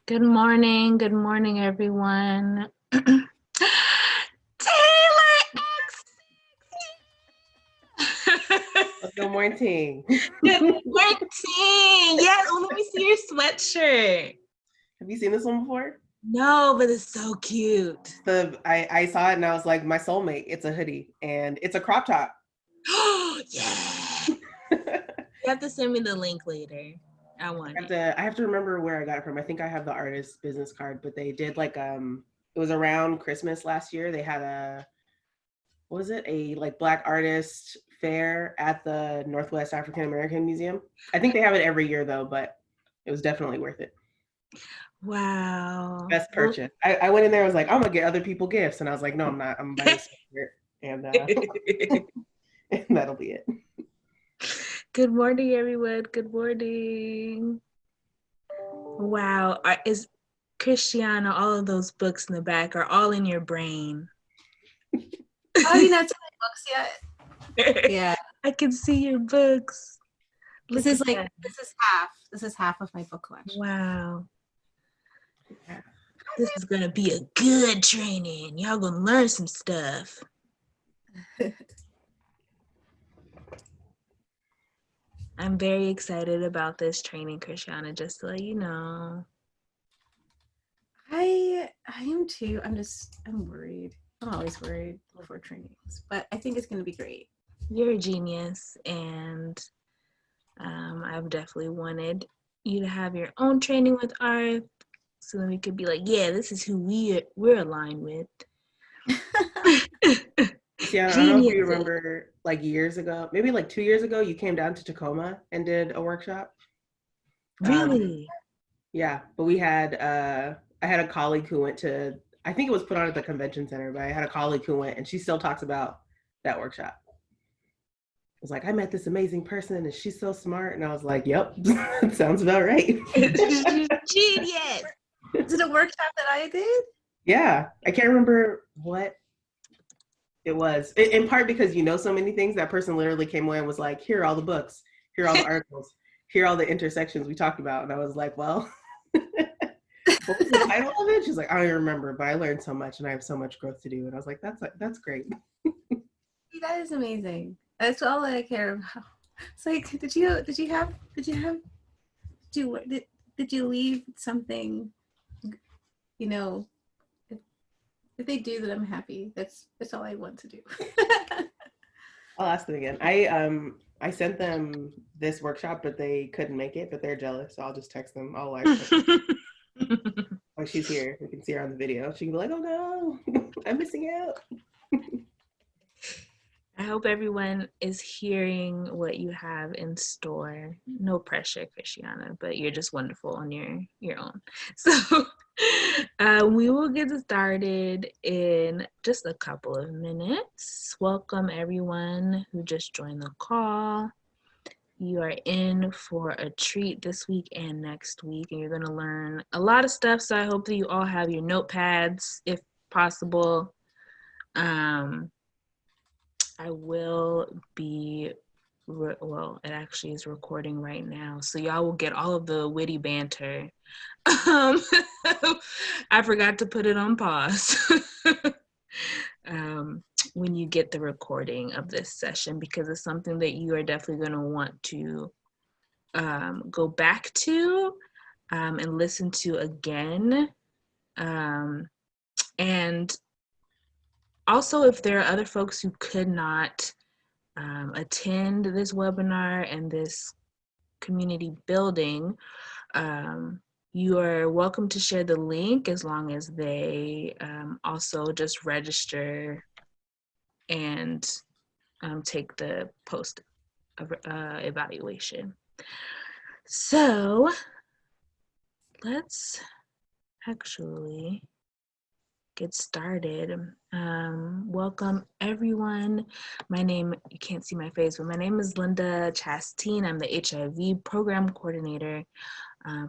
Good morning, everyone. Taylor X. Good morning. Good morning. Yes, oh, let me see your sweatshirt. Have you seen this one before? No, but it's so cute. I saw it and I was like, my soulmate. It's a hoodie and it's a crop top. Oh, yeah. You have to send me the link later. I have to remember where I got it from. I think I have the artist's business card, but they did like it was around Christmas last year. They had a like Black artist fair at the Northwest African American Museum. I think they have it every year though, but it was definitely worth it. Wow. Best purchase. I went in there, I was like, I'm gonna get other people gifts. And I was like, no, I'm not. I'm buying a sweatshirt and and that'll be it. Good morning, everyone. Good morning. Wow. Is ChrisTiana, all of those books in the back are all in your brain. Oh, you not seen my books yet? Yeah. I can see your books. This is half of my book collection. Wow. This is gonna be a good training. Y'all gonna learn some stuff. I'm very excited about this training, ChrisTiana, just to let you know. I am too. I'm worried. I'm always worried before trainings, but I think it's gonna be great. You're a genius, and I've definitely wanted you to have your own training with art, so then we could be like, yeah, this is who we're aligned with. Yeah, I don't know if you remember, like years ago, maybe like 2 years ago, you came down to Tacoma and did a workshop. Really? Yeah, but we had I had a colleague who went to, I think it was put on at the convention center, but I had a colleague who went and she still talks about that workshop. It was like, I met this amazing person and she's so smart. And I was like, yep, sounds about right. Genius. Is it a workshop that I did? Yeah, I can't remember what it was. In part because you know so many things, that person literally came away and was like, here are all the books, here are all the articles, here are all the intersections we talked about. And I was like, well, what was the title of it? She's like, I don't even remember, but I learned so much and I have so much growth to do. And I was like, that's great. That is amazing. That's all I care about. It's like, did you leave something, you know, if they do, that I'm happy. That's all I want to do. I'll ask them again. I sent them this workshop, but they couldn't make it, but they're jealous. So I'll just text them. I'll live. Oh, she's here. We can see her on the video. She can be like, oh no, I'm missing out. I hope everyone is hearing what you have in store. No pressure, ChrisTiana, but you're just wonderful on your own. So we will get started in just a couple of minutes. Welcome everyone who just joined the call. You are in for a treat this week and next week, and you're going to learn a lot of stuff. So I hope that you all have your notepads, if possible. I will be, well, it actually is recording right now. So y'all will get all of the witty banter. I forgot to put it on pause when you get the recording of this session, because it's something that you are definitely going to want to go back to and listen to again. And also, if there are other folks who could not attend this webinar and this community building, you are welcome to share the link as long as they also just register and take the post evaluation. So let's actually get started. Welcome everyone. My name, you can't see my face, but my name is Linda Chasteen. I'm the HIV program coordinator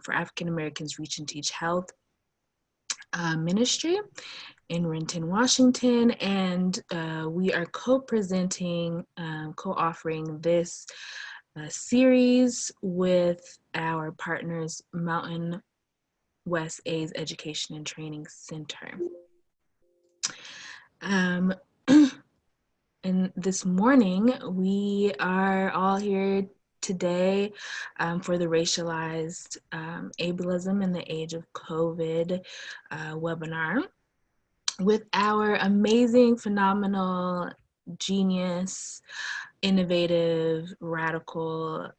for African Americans Reach and Teach Health Ministry in Renton, Washington. And we are co-presenting, co-offering this series with our partners, Mountain West AIDS Education and Training Center. And this morning, we are all here today for the Racialized Ableism in the Age of COVID webinar with our amazing, phenomenal, genius, innovative, radical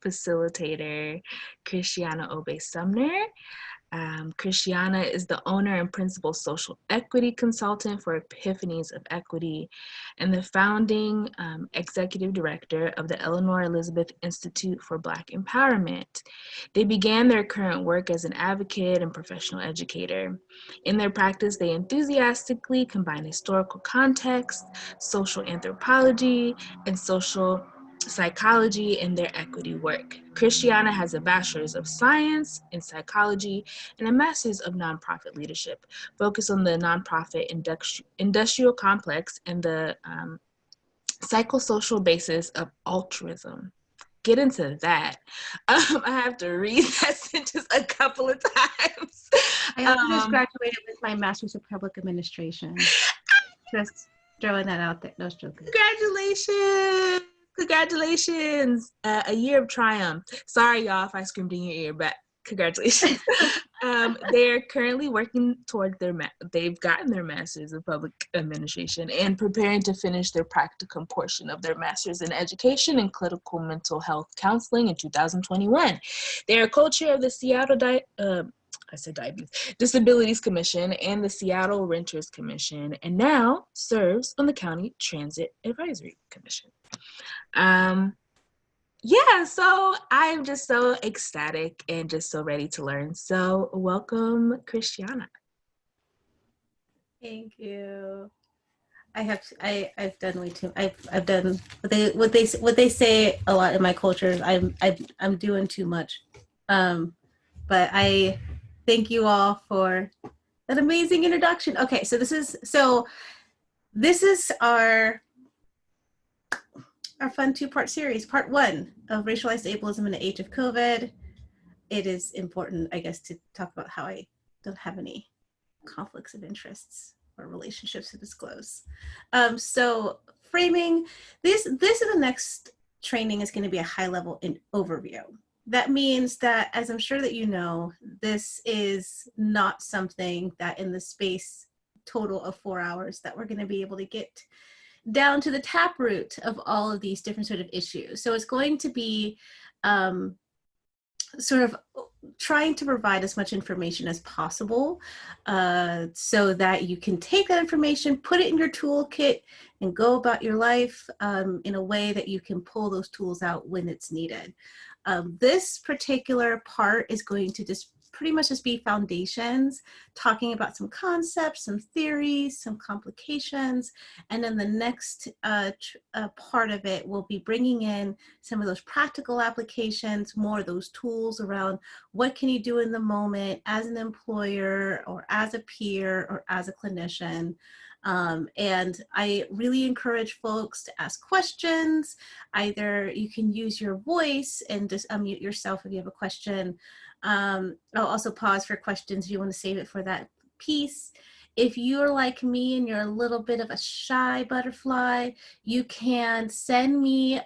facilitator, ChrisTiana ObeySumner. ChrisTiana is the owner and principal social equity consultant for Epiphanies of Equity and the founding executive director of the Eleanor Elizabeth Institute for Black Empowerment. They began their current work as an advocate and professional educator. In their practice, they enthusiastically combine historical context, social anthropology, and social psychology in their equity work. ChrisTiana has a bachelor's of science in psychology and a master's of nonprofit leadership, focused on the nonprofit industrial complex and the psychosocial basis of altruism. Get into that. I have to read that sentence a couple of times. I also just graduated with my master's of public administration. Just throwing that out there. No, it's joking. Congratulations. A year of triumph. Sorry, y'all, if I screamed in your ear, but congratulations. They're currently working toward they've gotten their master's of public administration and preparing to finish their practicum portion of their master's in education and clinical mental health counseling in 2021. They are co-chair of the Seattle Disabilities Commission and the Seattle Renters Commission, and now serves on the County Transit Advisory Commission. Yeah, so I'm just so ecstatic and just so ready to learn. So welcome, ChrisTiana. Thank you. I've done way too. I've done what they say a lot in my culture. I'm doing too much. But I thank you all for that amazing introduction. Okay, so this is our fun two-part series. Part 1 of Racialized Ableism in the Age of COVID. It is important, I guess, to talk about how I don't have any conflicts of interests or relationships to disclose. So framing, this in the next training is going to be a high-level overview. That means that, as I'm sure that you know, this is not something that in the space total of 4 hours that we're going to be able to get down to the taproot of all of these different sort of issues. So it's going to be sort of trying to provide as much information as possible so that you can take that information, put it in your toolkit, and go about your life in a way that you can pull those tools out when it's needed. This particular part is going to just pretty much just be foundations, talking about some concepts, some theories, some complications, and then the next part of it will be bringing in some of those practical applications, more of those tools around what can you do in the moment as an employer or as a peer or as a clinician. And I really encourage folks to ask questions. Either you can use your voice and just unmute yourself if you have a question. I'll also pause for questions if you want to save it for that piece. If you're like me and you're a little bit of a shy butterfly, you can send me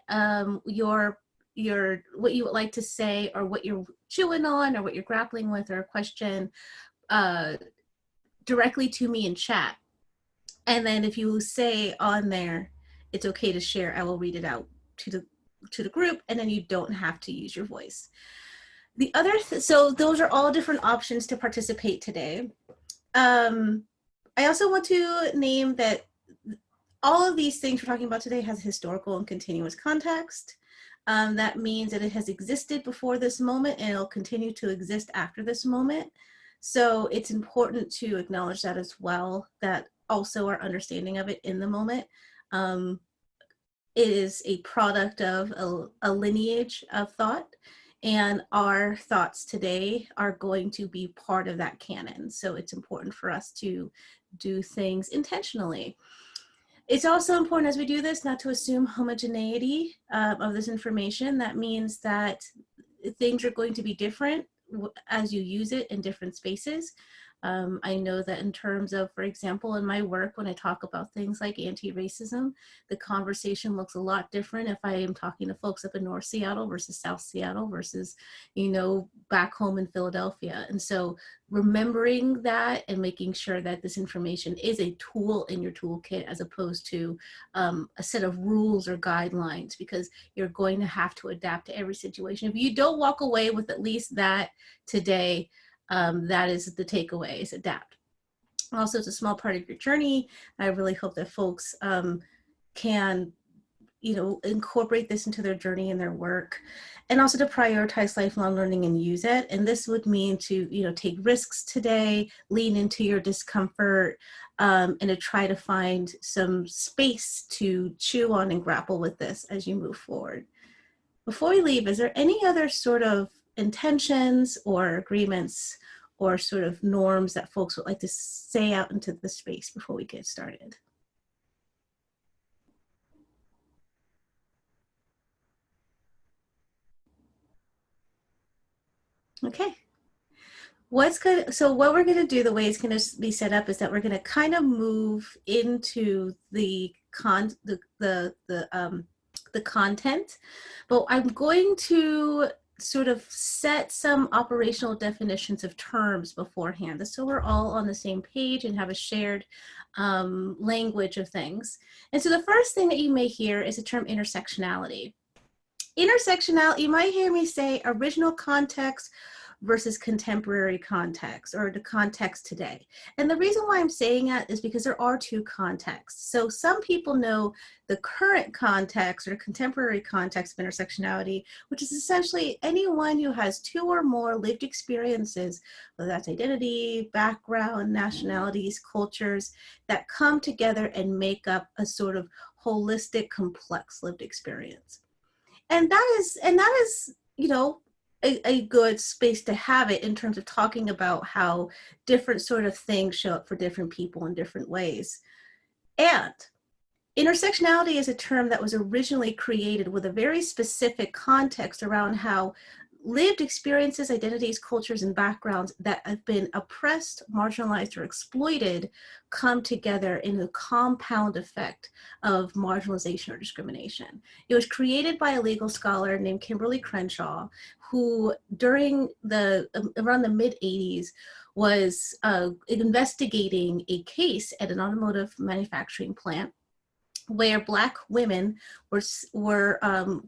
your what you would like to say or what you're chewing on or what you're grappling with or a question directly to me in chat. And then if you say on there, it's okay to share, I will read it out to the group, and then you don't have to use your voice. The other, so those are all different options to participate today. I also want to name that all of these things we're talking about today has historical and continuous context. That means that it has existed before this moment and it'll continue to exist after this moment. So it's important to acknowledge that as well, that also our understanding of it in the moment. It is a product of a lineage of thought, and our thoughts today are going to be part of that canon. So it's important for us to do things intentionally. It's also important as we do this not to assume homogeneity of this information. That means that things are going to be different as you use it in different spaces. I know that in terms of, for example, in my work, when I talk about things like anti-racism, the conversation looks a lot different if I am talking to folks up in North Seattle versus South Seattle versus, you know, back home in Philadelphia. And so remembering that and making sure that this information is a tool in your toolkit as opposed to a set of rules or guidelines, because you're going to have to adapt to every situation. If you don't walk away with at least that today, that is the takeaway, is adapt. Also, it's a small part of your journey. I really hope that folks can, you know, incorporate this into their journey and their work, and also to prioritize lifelong learning and use it. And this would mean to, you know, take risks today, lean into your discomfort, and to try to find some space to chew on and grapple with this as you move forward. Before we leave, is there any other sort of intentions or agreements or sort of norms that folks would like to say out into the space before we get started? Okay. What's good? So what we're going to do, the way it's going to be set up, is that we're going to kind of move into the content, but I'm going to sort of set some operational definitions of terms beforehand, so we're all on the same page and have a shared language of things. And so the first thing that you may hear is the term intersectionality. Intersectionality, you might hear me say original context versus contemporary context, or the context today. And the reason why I'm saying that is because there are two contexts. So some people know the current context or contemporary context of intersectionality, which is essentially anyone who has two or more lived experiences, whether that's identity, background, nationalities, cultures, that come together and make up a sort of holistic, complex lived experience. And that is, you know, a good space to have it in terms of talking about how different sort of things show up for different people in different ways. And intersectionality is a term that was originally created with a very specific context around how lived experiences, identities, cultures, and backgrounds that have been oppressed, marginalized, or exploited come together in a compound effect of marginalization or discrimination. It was created by a legal scholar named Kimberly Crenshaw, who during around the mid-80s was investigating a case at an automotive manufacturing plant where Black women were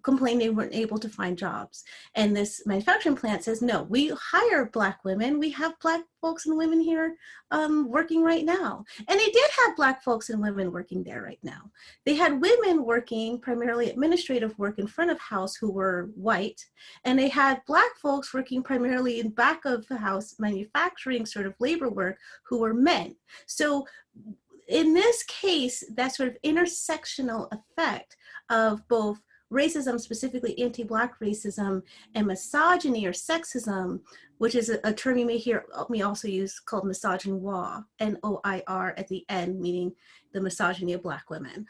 complaining they weren't able to find jobs. And this manufacturing plant says, no, we hire Black women. We have Black folks and women here working right now. And they did have Black folks and women working there right now. They had women working primarily administrative work in front of house who were white. And they had Black folks working primarily in back of the house manufacturing sort of labor work who were men. So in this case, that sort of intersectional effect of both racism, specifically anti-Black racism, and misogyny or sexism, which is a term you may hear me also use called misogynoir, N-O-I-R at the end, meaning the misogyny of Black women.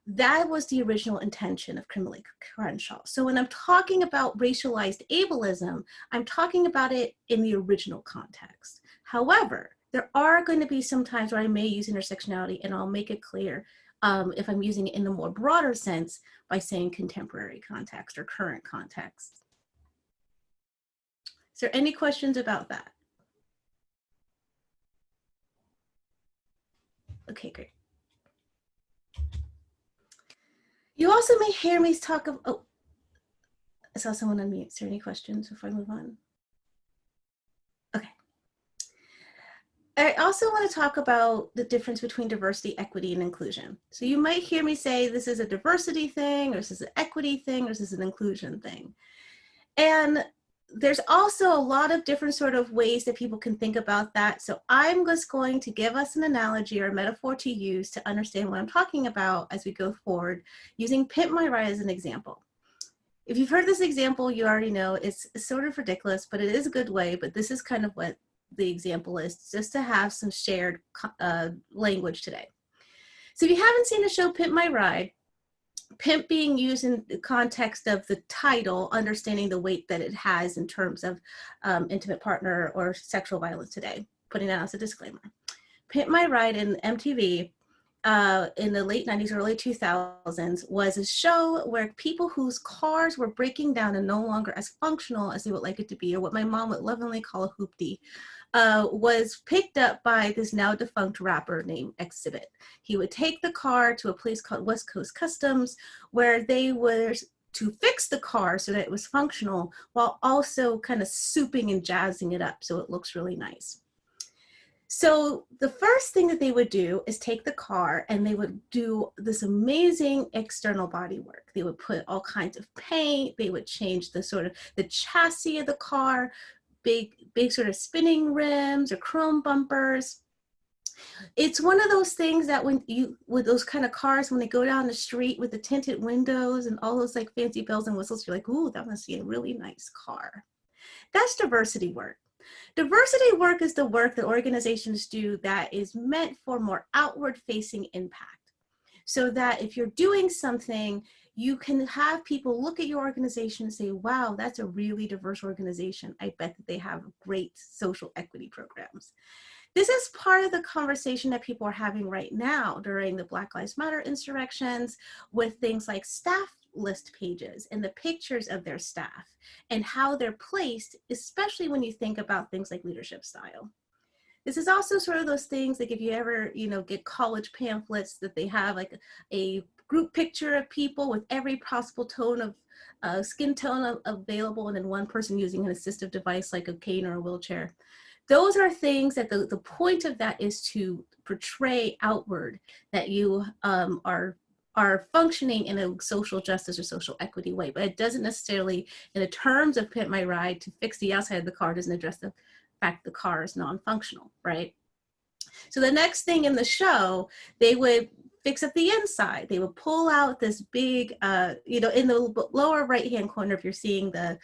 That was the original intention of Kimberly Crenshaw. So when I'm talking about racialized ableism, I'm talking about it in the original context. However, there are going to be some times where I may use intersectionality, and I'll make it clear if I'm using it in the more broader sense by saying contemporary context or current context. Is there any questions about that? Okay, great. You also may hear me talk of, oh, I saw someone unmute. Is there any questions before I move on? Okay. I also want to talk about the difference between diversity, equity, and inclusion. So you might hear me say this is a diversity thing, or this is an equity thing, or this is an inclusion thing. And there's also a lot of different sort of ways that people can think about that. So I'm just going to give us an analogy or a metaphor to use to understand what I'm talking about as we go forward, using Pimp My Ride as an example. If you've heard this example, you already know it's sort of ridiculous, but it is a good way, but this is kind of what the example is, just to have some shared language today. So if you haven't seen the show Pimp My Ride, Pimp being used in the context of the title, understanding the weight that it has in terms of intimate partner or sexual violence today, putting that as a disclaimer. Pimp My Ride in MTV in the late 90s, early 2000s was a show where people whose cars were breaking down and no longer as functional as they would like it to be, or what my mom would lovingly call a hoopty, was picked up by this now defunct rapper named Exhibit. He would take the car to a place called West Coast Customs, where they were to fix the car so that it was functional, while also kind of souping and jazzing it up so it looks really nice. So the first thing that they would do is take the car and they would do this amazing external body work. They would put all kinds of paint, they would change the sort of the chassis of the car, big sort of spinning rims or chrome bumpers. It's one of those things that with those kind of cars, when they go down the street with the tinted windows and all those like fancy bells and whistles, you're like, ooh, that must be a really nice car. That's diversity work. Diversity work is the work that organizations do that is meant for more outward facing impact. So that if you're doing something, you can have people look at your organization and say, wow, that's a really diverse organization. I bet that they have great social equity programs. This is part of the conversation that people are having right now during the Black Lives Matter insurrections with things like staff list pages and the pictures of their staff and how they're placed, especially when you think about things like leadership style. This is also sort of those things like if you ever, get college pamphlets that they have like a group picture of people with every possible tone of skin tone available, and then one person using an assistive device like a cane or a wheelchair. Those are things that the point of that is to portray outward that you are functioning in a social justice or social equity way, but it doesn't necessarily, in the terms of Pimp My Ride, to fix the outside of the car doesn't address the fact the car is non-functional, right? So the next thing in the show, they would fix up the inside. They would pull out this big, in the lower right-hand corner, if you're seeing the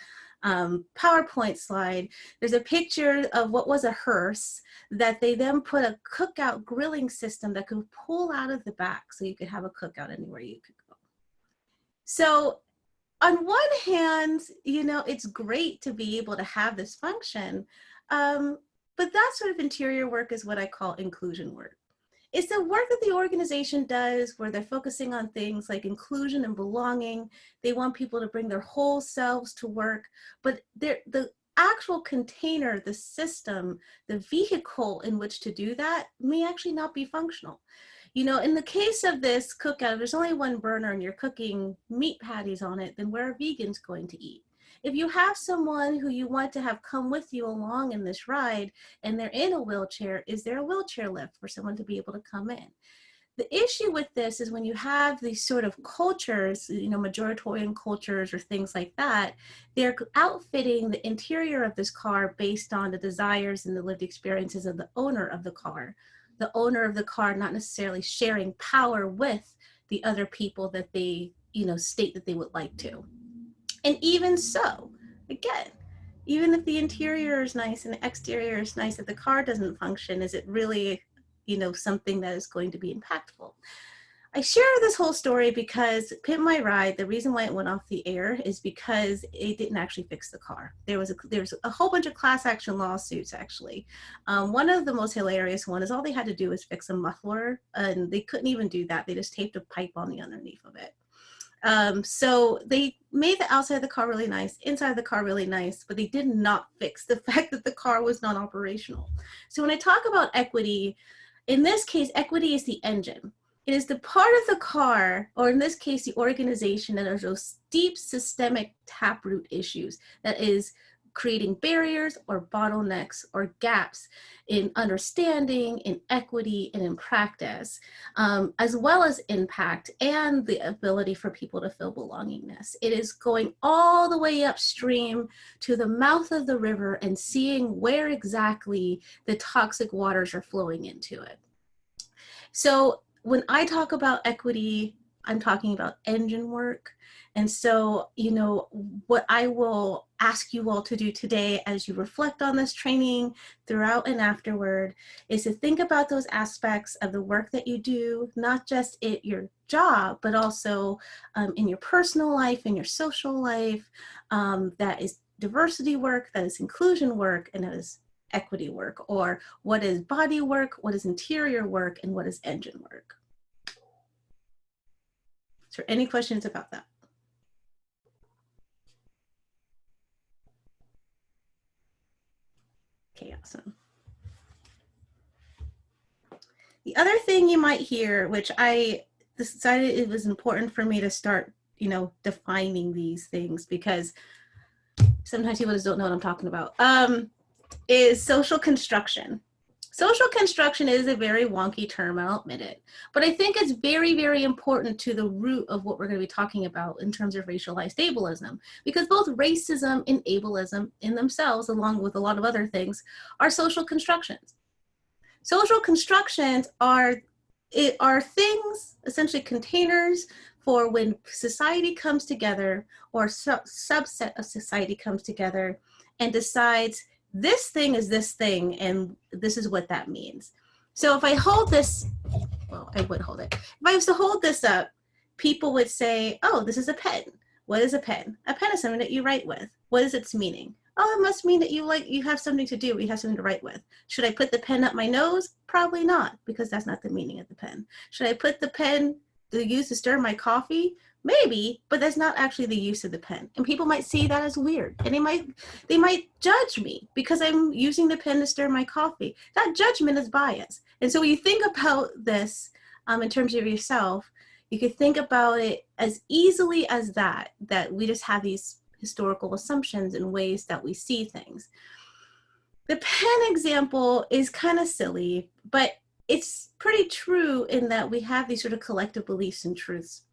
PowerPoint slide, there's a picture of what was a hearse that they then put a cookout grilling system that could pull out of the back so you could have a cookout anywhere you could go. So on one hand, it's great to be able to have this function, but that sort of interior work is what I call inclusion work. It's the work that the organization does where they're focusing on things like inclusion and belonging. They want people to bring their whole selves to work, but the actual container, the system, the vehicle in which to do that may actually not be functional. In the case of this cookout, if there's only one burner and you're cooking meat patties on it, then where are vegans going to eat? If you have someone who you want to have come with you along in this ride and they're in a wheelchair, is there a wheelchair lift for someone to be able to come in? The issue with this is when you have these sort of cultures, majoritarian cultures or things like that, they're outfitting the interior of this car based on the desires and the lived experiences of the owner of the car. The owner of the car not necessarily sharing power with the other people that they, state that they would like to. And even so, again, even if the interior is nice and the exterior is nice, if the car doesn't function, is it really, something that is going to be impactful? I share this whole story because Pimp My Ride, the reason why it went off the air is because it didn't actually fix the car. There was a whole bunch of class action lawsuits, actually. One of the most hilarious one is all they had to do was fix a muffler, and they couldn't even do that. They just taped a pipe on the underneath of it. So they made the outside of the car really nice, inside of the car really nice, but they did not fix the fact that the car was non-operational. So when I talk about equity, in this case, equity is the engine. It is the part of the car, or in this case, the organization, that are those deep systemic taproot issues that is creating barriers or bottlenecks or gaps in understanding, in equity, and in practice, as well as impact and the ability for people to feel belongingness. It is going all the way upstream to the mouth of the river and seeing where exactly the toxic waters are flowing into it. So when I talk about equity I'm talking about engine work. And so, you know, what I will ask you all to do today as you reflect on this training throughout and afterward is to think about those aspects of the work that you do, not just at your job, but also in your personal life, in your social life, that is diversity work, that is inclusion work, and that is equity work, or what is body work, what is interior work, and what is engine work. Is there any questions about that? Okay, awesome. The other thing you might hear, which I decided it was important for me to start, you know, defining these things, because sometimes people just don't know what I'm talking about, is social construction. Social construction is a very wonky term, I'll admit it, but I think it's very, very important to the root of what we're going to be talking about in terms of racialized ableism, because both racism and ableism in themselves, along with a lot of other things, are social constructions. Social constructions are things, essentially containers, for when society comes together, or subset of society comes together and decides this thing is this thing, and this is what that means. So if I hold this, well, I would hold it. If I was to hold this up, people would say, oh, this is a pen. What is a pen? A pen is something that you write with. What is its meaning? Oh, it must mean that you have something to do, you have something to write with. Should I put the pen up my nose? Probably not, because that's not the meaning of the pen. Should I put the pen to use to stir my coffee? Maybe, but that's not actually the use of the pen. And people might see that as weird, and they might judge me because I'm using the pen to stir my coffee. That judgment is bias. And so when you think about this in terms of yourself, you could think about it as easily as that we just have these historical assumptions and ways that we see things. The pen example is kind of silly, but it's pretty true in that we have these sort of collective beliefs and truths.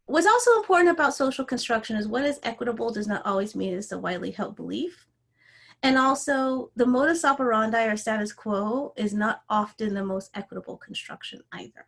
What's also important about social construction is what is equitable does not always mean it's a widely held belief. And also the modus operandi or status quo is not often the most equitable construction either.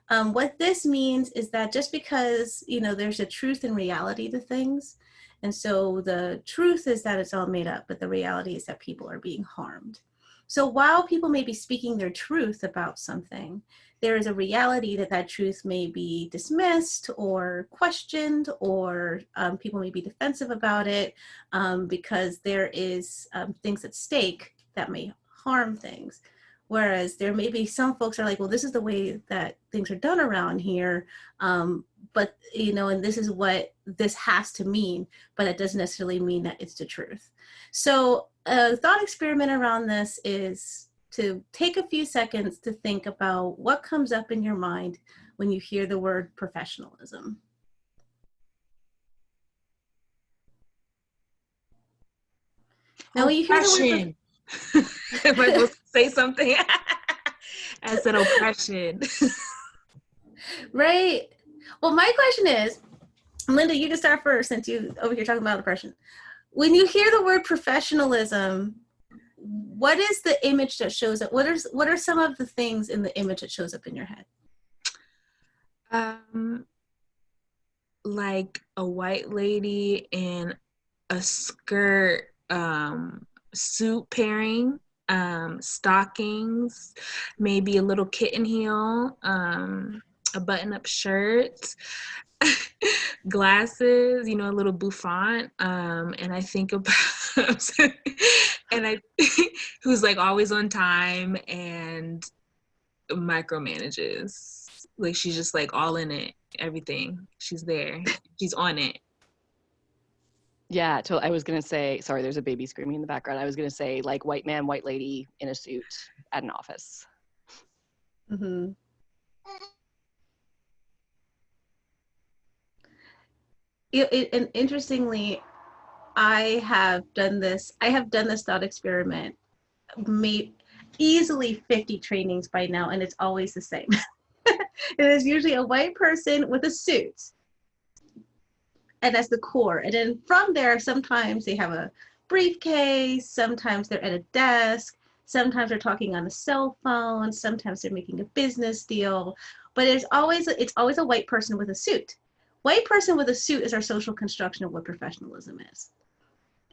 What this means is that just because, you know, there's a truth and reality to things, and so the truth is that it's all made up, but the reality is that people are being harmed. So while people may be speaking their truth about something, there is a reality that that truth may be dismissed or questioned, or people may be defensive about it because there is things at stake that may harm things. Whereas there may be some folks are like, well, this is the way that things are done around here, but, you know, and this is what this has to mean, but it doesn't necessarily mean that it's the truth. So a thought experiment around this is to take a few seconds to think about what comes up in your mind when you hear the word professionalism. Now, when you hear the word am I supposed to say something? I said oppression. Right. Well, my question is, Linda, you can start first since you over here talking about oppression. When you hear the word professionalism, what is the image that shows up? What are some of the things in the image that shows up in your head? Like a white lady in a skirt, suit pairing, stockings, maybe a little kitten heel, a button-up shirt, glasses, you know, a little bouffant, and I think about who's like always on time and micromanages. Like she's just like all in it, everything. She's there. She's on it. Yeah, I was going to say, sorry, there's a baby screaming in the background. I was going to say like white man, white lady in a suit at an office. Mm-hmm. And interestingly, I have done this thought experiment, made easily 50 trainings by now, and it's always the same. It is usually a white person with a suit, and that's the core. And then from there, sometimes they have a briefcase, sometimes they're at a desk, Sometimes they're talking on a cell phone. Sometimes they're making a business deal. But it's always a white person with a suit. White person with a suit is our social construction of what professionalism is.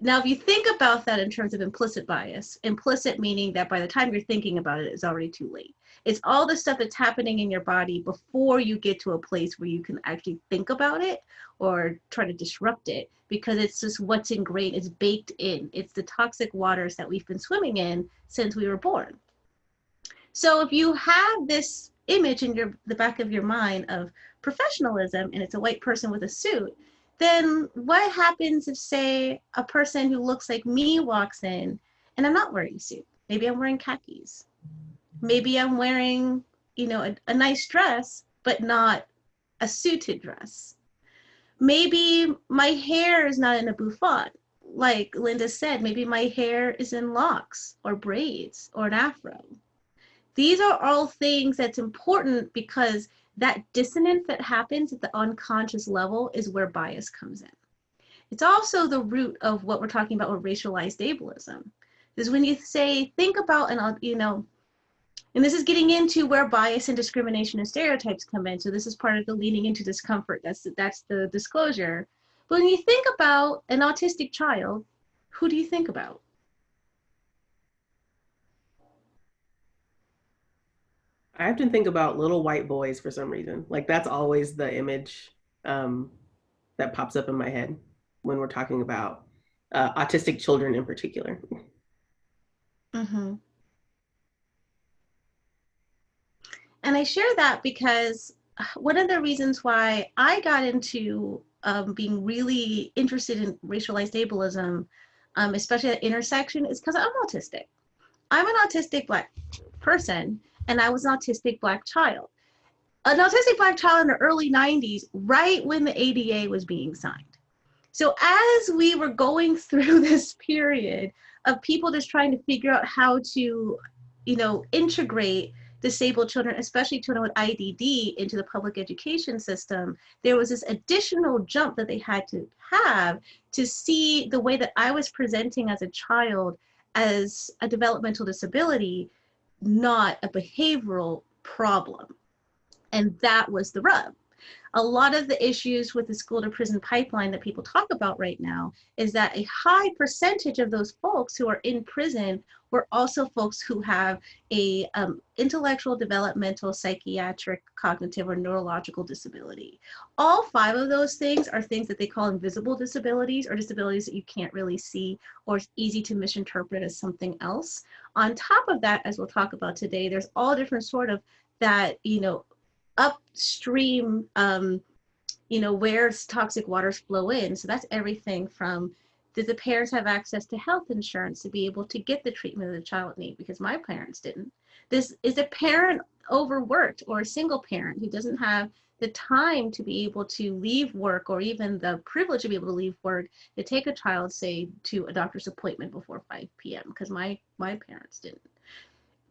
Now, if you think about that in terms of implicit bias, implicit meaning that by the time you're thinking about it, it's already too late. It's all the stuff that's happening in your body before you get to a place where you can actually think about it or try to disrupt it, because it's just what's ingrained, it's baked in. It's the toxic waters that we've been swimming in since we were born. So if you have this image in the back of your mind of professionalism and it's a white person with a suit, then what happens if, say, a person who looks like me walks in and I'm not wearing a suit? Maybe I'm wearing khakis. Maybe I'm wearing, a nice dress, but not a suited dress. Maybe my hair is not in a bouffant. Like Linda said, maybe my hair is in locks or braids or an afro. These are all things that's important, because that dissonance that happens at the unconscious level is where bias comes in. It's also the root of what we're talking about with racialized ableism. Is when you say, think about, and this is getting into where bias and discrimination and stereotypes come in. So this is part of the leaning into discomfort. That's the disclosure. But when you think about an autistic child, who do you think about? I often think about little white boys for some reason. Like that's always the image that pops up in my head when we're talking about autistic children in particular. Mm-hmm. And I share that because one of the reasons why I got into being really interested in racialized ableism, especially at intersection, is because I'm autistic. I'm an autistic Black person, and I was an autistic Black child. An autistic Black child in the early 90s, right when the ADA was being signed. So as we were going through this period of people just trying to figure out how to, integrate disabled children, especially children with IDD, into the public education system, there was this additional jump that they had to have to see the way that I was presenting as a child as a developmental disability, not a behavioral problem. And that was the rub. A lot of the issues with the school to prison pipeline that people talk about right now is that a high percentage of those folks who are in prison were also folks who have a intellectual, developmental, psychiatric, cognitive, or neurological disability. All 5 of those things are things that they call invisible disabilities, or disabilities that you can't really see or it's easy to misinterpret as something else. On top of that, as we'll talk about today, there's all different sort of that, upstream, where toxic waters flow in. So that's everything from, did the parents have access to health insurance to be able to get the treatment the child needs? Because my parents didn't. This is a parent overworked, or a single parent who doesn't have the time to be able to leave work, or even the privilege to be able to leave work to take a child, say, to a doctor's appointment before 5 p.m. because my parents didn't.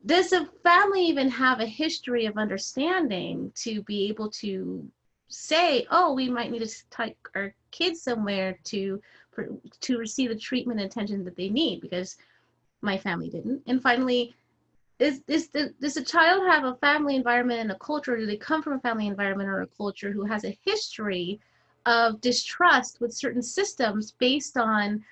Does a family even have a history of understanding to be able to say, oh, we might need to take our kids somewhere to receive the treatment and attention that they need? Because my family didn't. And finally, does a child have a family environment and a culture? Do they come from a family environment or a culture who has a history of distrust with certain systems based on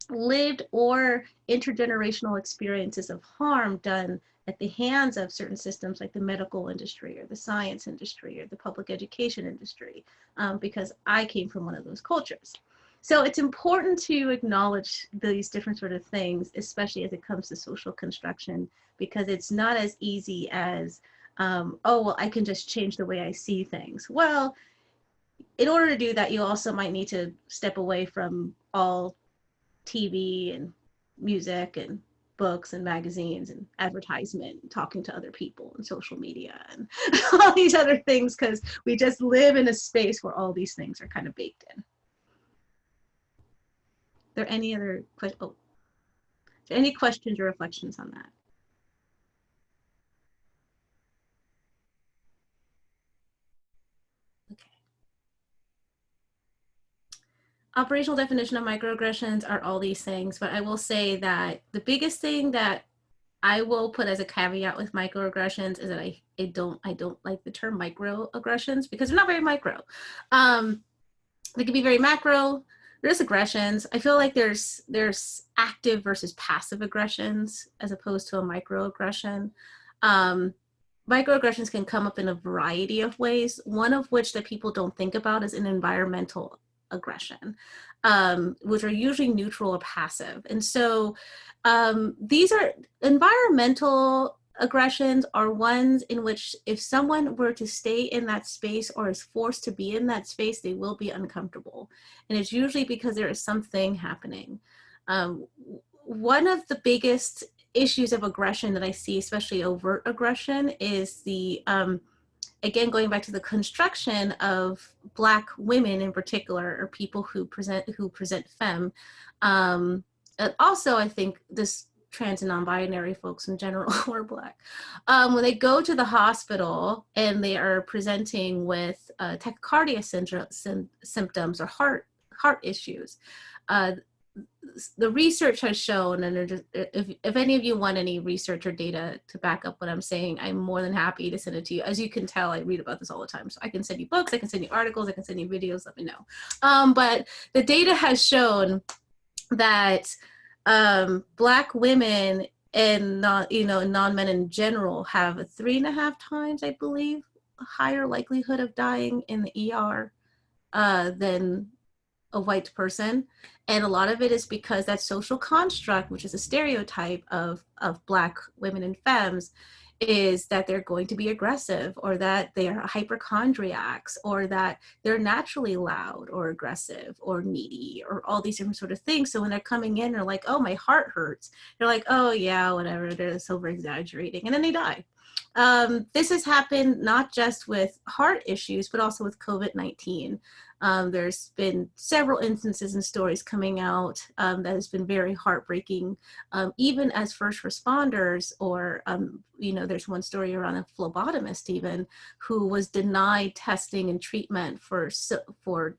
lived or intergenerational experiences of harm done at the hands of certain systems like the medical industry or the science industry or the public education industry, because I came from one of those cultures. So it's important to acknowledge these different sort of things, especially as it comes to social construction, because it's not as easy as, oh, well, I can just change the way I see things. Well, in order to do that, you also might need to step away from all TV and music and books and magazines and advertisement and talking to other people and social media and all these other things, because we just live in a space where all these things are kind of baked in. Are there any other questions? Oh, any questions or reflections on that? operational definition of microaggressions are all these things, but I will say that the biggest thing that I will put as a caveat with microaggressions is that I don't like the term microaggressions because they're not very micro. They can be very macro. There's aggressions. I feel like there's active versus passive aggressions as opposed to a microaggression. Microaggressions can come up in a variety of ways, one of which that people don't think about is an environmental aggression, which are usually neutral or passive. And so these are environmental aggressions are ones in which if someone were to stay in that space or is forced to be in that space, they will be uncomfortable. And it's usually because there is something happening. One of the biggest issues of aggression that I see, especially overt aggression, is the, again, going back to the construction of Black women in particular, or people who present femme. And also, I think this trans and non-binary folks in general who are Black, when they go to the hospital and they are presenting with tachycardia symptoms or heart issues, the research has shown, and if any of you want any research or data to back up what I'm saying, I'm more than happy to send it to you. As you can tell, I read about this all the time. So I can send you books, I can send you articles, I can send you videos, let me know. But the data has shown that Black women and non-men in general have a 3.5 times, I believe, higher likelihood of dying in the ER than a white person. And a lot of it is because that social construct, which is a stereotype of Black women and femmes, is that they're going to be aggressive, or that they are hypochondriacs, or that they're naturally loud or aggressive or needy, or all these different sort of things. So when they're coming in, they're like, oh, my heart hurts. They're like, oh yeah, whatever, they're just over exaggerating, and then they die. This has happened not just with heart issues, but also with COVID-19. There's been several instances and stories coming out that has been very heartbreaking, even as first responders, or, there's one story around a phlebotomist even who was denied testing and treatment for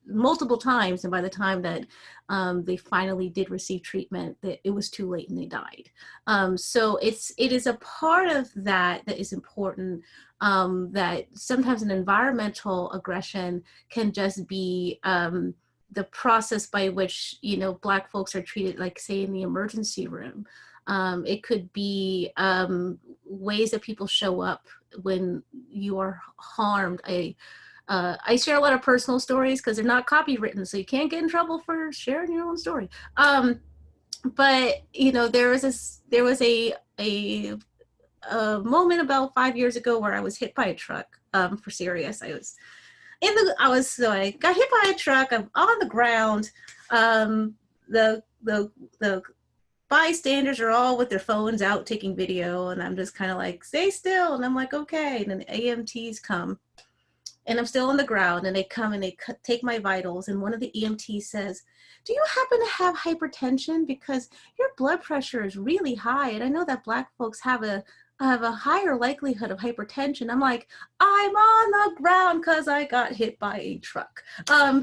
multiple times. And by the time that they finally did receive treatment, that it was too late and they died. So it is a part of that is important. That sometimes an environmental aggression can just be the process by which, Black folks are treated, like say in the emergency room. It could be ways that people show up when you are harmed. I share a lot of personal stories because they're not copywritten, so you can't get in trouble for sharing your own story. But there was a moment about 5 years ago where I was hit by a truck, for serious. I got hit by a truck. I'm on the ground. The bystanders are all with their phones out taking video, and I'm just kind of like, stay still. And I'm like, okay. And then the EMTs come, and I'm still on the ground, and they come and they take my vitals. And one of the EMTs says, do you happen to have hypertension? Because your blood pressure is really high. And I know that Black folks have a higher likelihood of hypertension. I'm like, I'm on the ground because I got hit by a truck.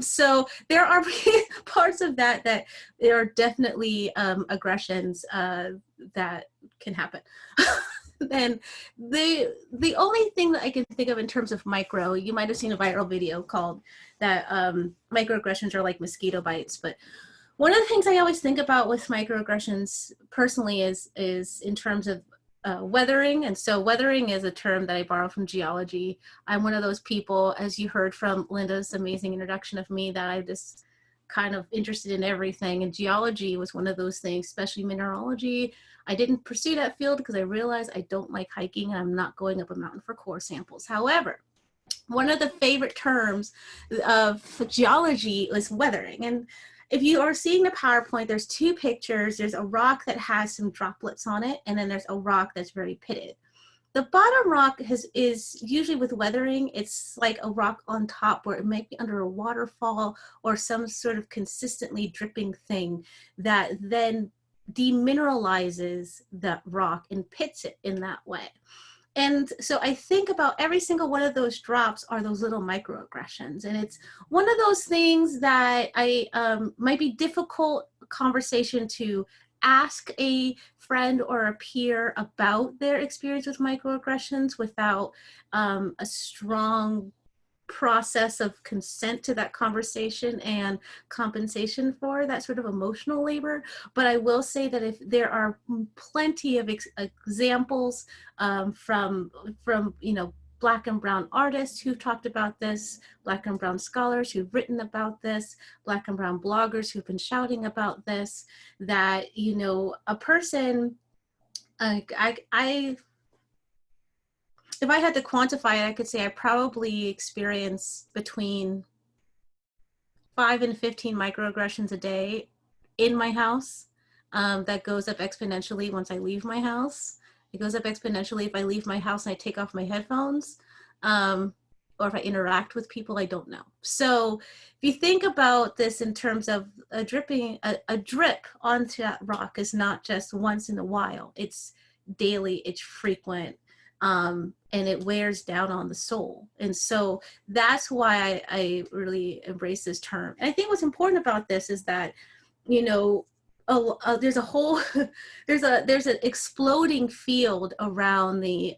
So there are parts of that there are definitely aggressions that can happen. And the only thing that I can think of in terms of micro, you might have seen a viral video called that microaggressions are like mosquito bites. But one of the things I always think about with microaggressions personally is in terms of weathering. And so weathering is a term that I borrow from geology. I'm one of those people, as you heard from Linda's amazing introduction of me, that I'm just kind of interested in everything. And geology was one of those things, especially mineralogy. I didn't pursue that field because I realized I don't like hiking and I'm not going up a mountain for core samples. However, one of the favorite terms of geology is weathering. And if you are seeing the PowerPoint, there's two pictures. There's a rock that has some droplets on it, and then there's a rock that's very pitted. The bottom rock is usually with weathering, it's like a rock on top where it may be under a waterfall or some sort of consistently dripping thing that then demineralizes that rock and pits it in that way. And so I think about every single one of those drops are those little microaggressions. And it's one of those things that I might be difficult conversation to ask a friend or a peer about their experience with microaggressions without a strong process of consent to that conversation and compensation for that sort of emotional labor. But I will say that if there are plenty of examples from Black and brown artists who've talked about this, Black and brown scholars who've written about this, Black and brown bloggers who've been shouting about this, that a person, if I had to quantify it, I could say I probably experience between 5 and 15 microaggressions a day in my house. That goes up exponentially once I leave my house. It goes up exponentially if I leave my house and I take off my headphones, or if I interact with people I don't know. So if you think about this in terms of a drip onto that rock is not just once in a while. It's daily, it's frequent. And it wears down on the soul. And so that's why I really embrace this term. And I think what's important about this is that, there's a whole, there's an exploding field around the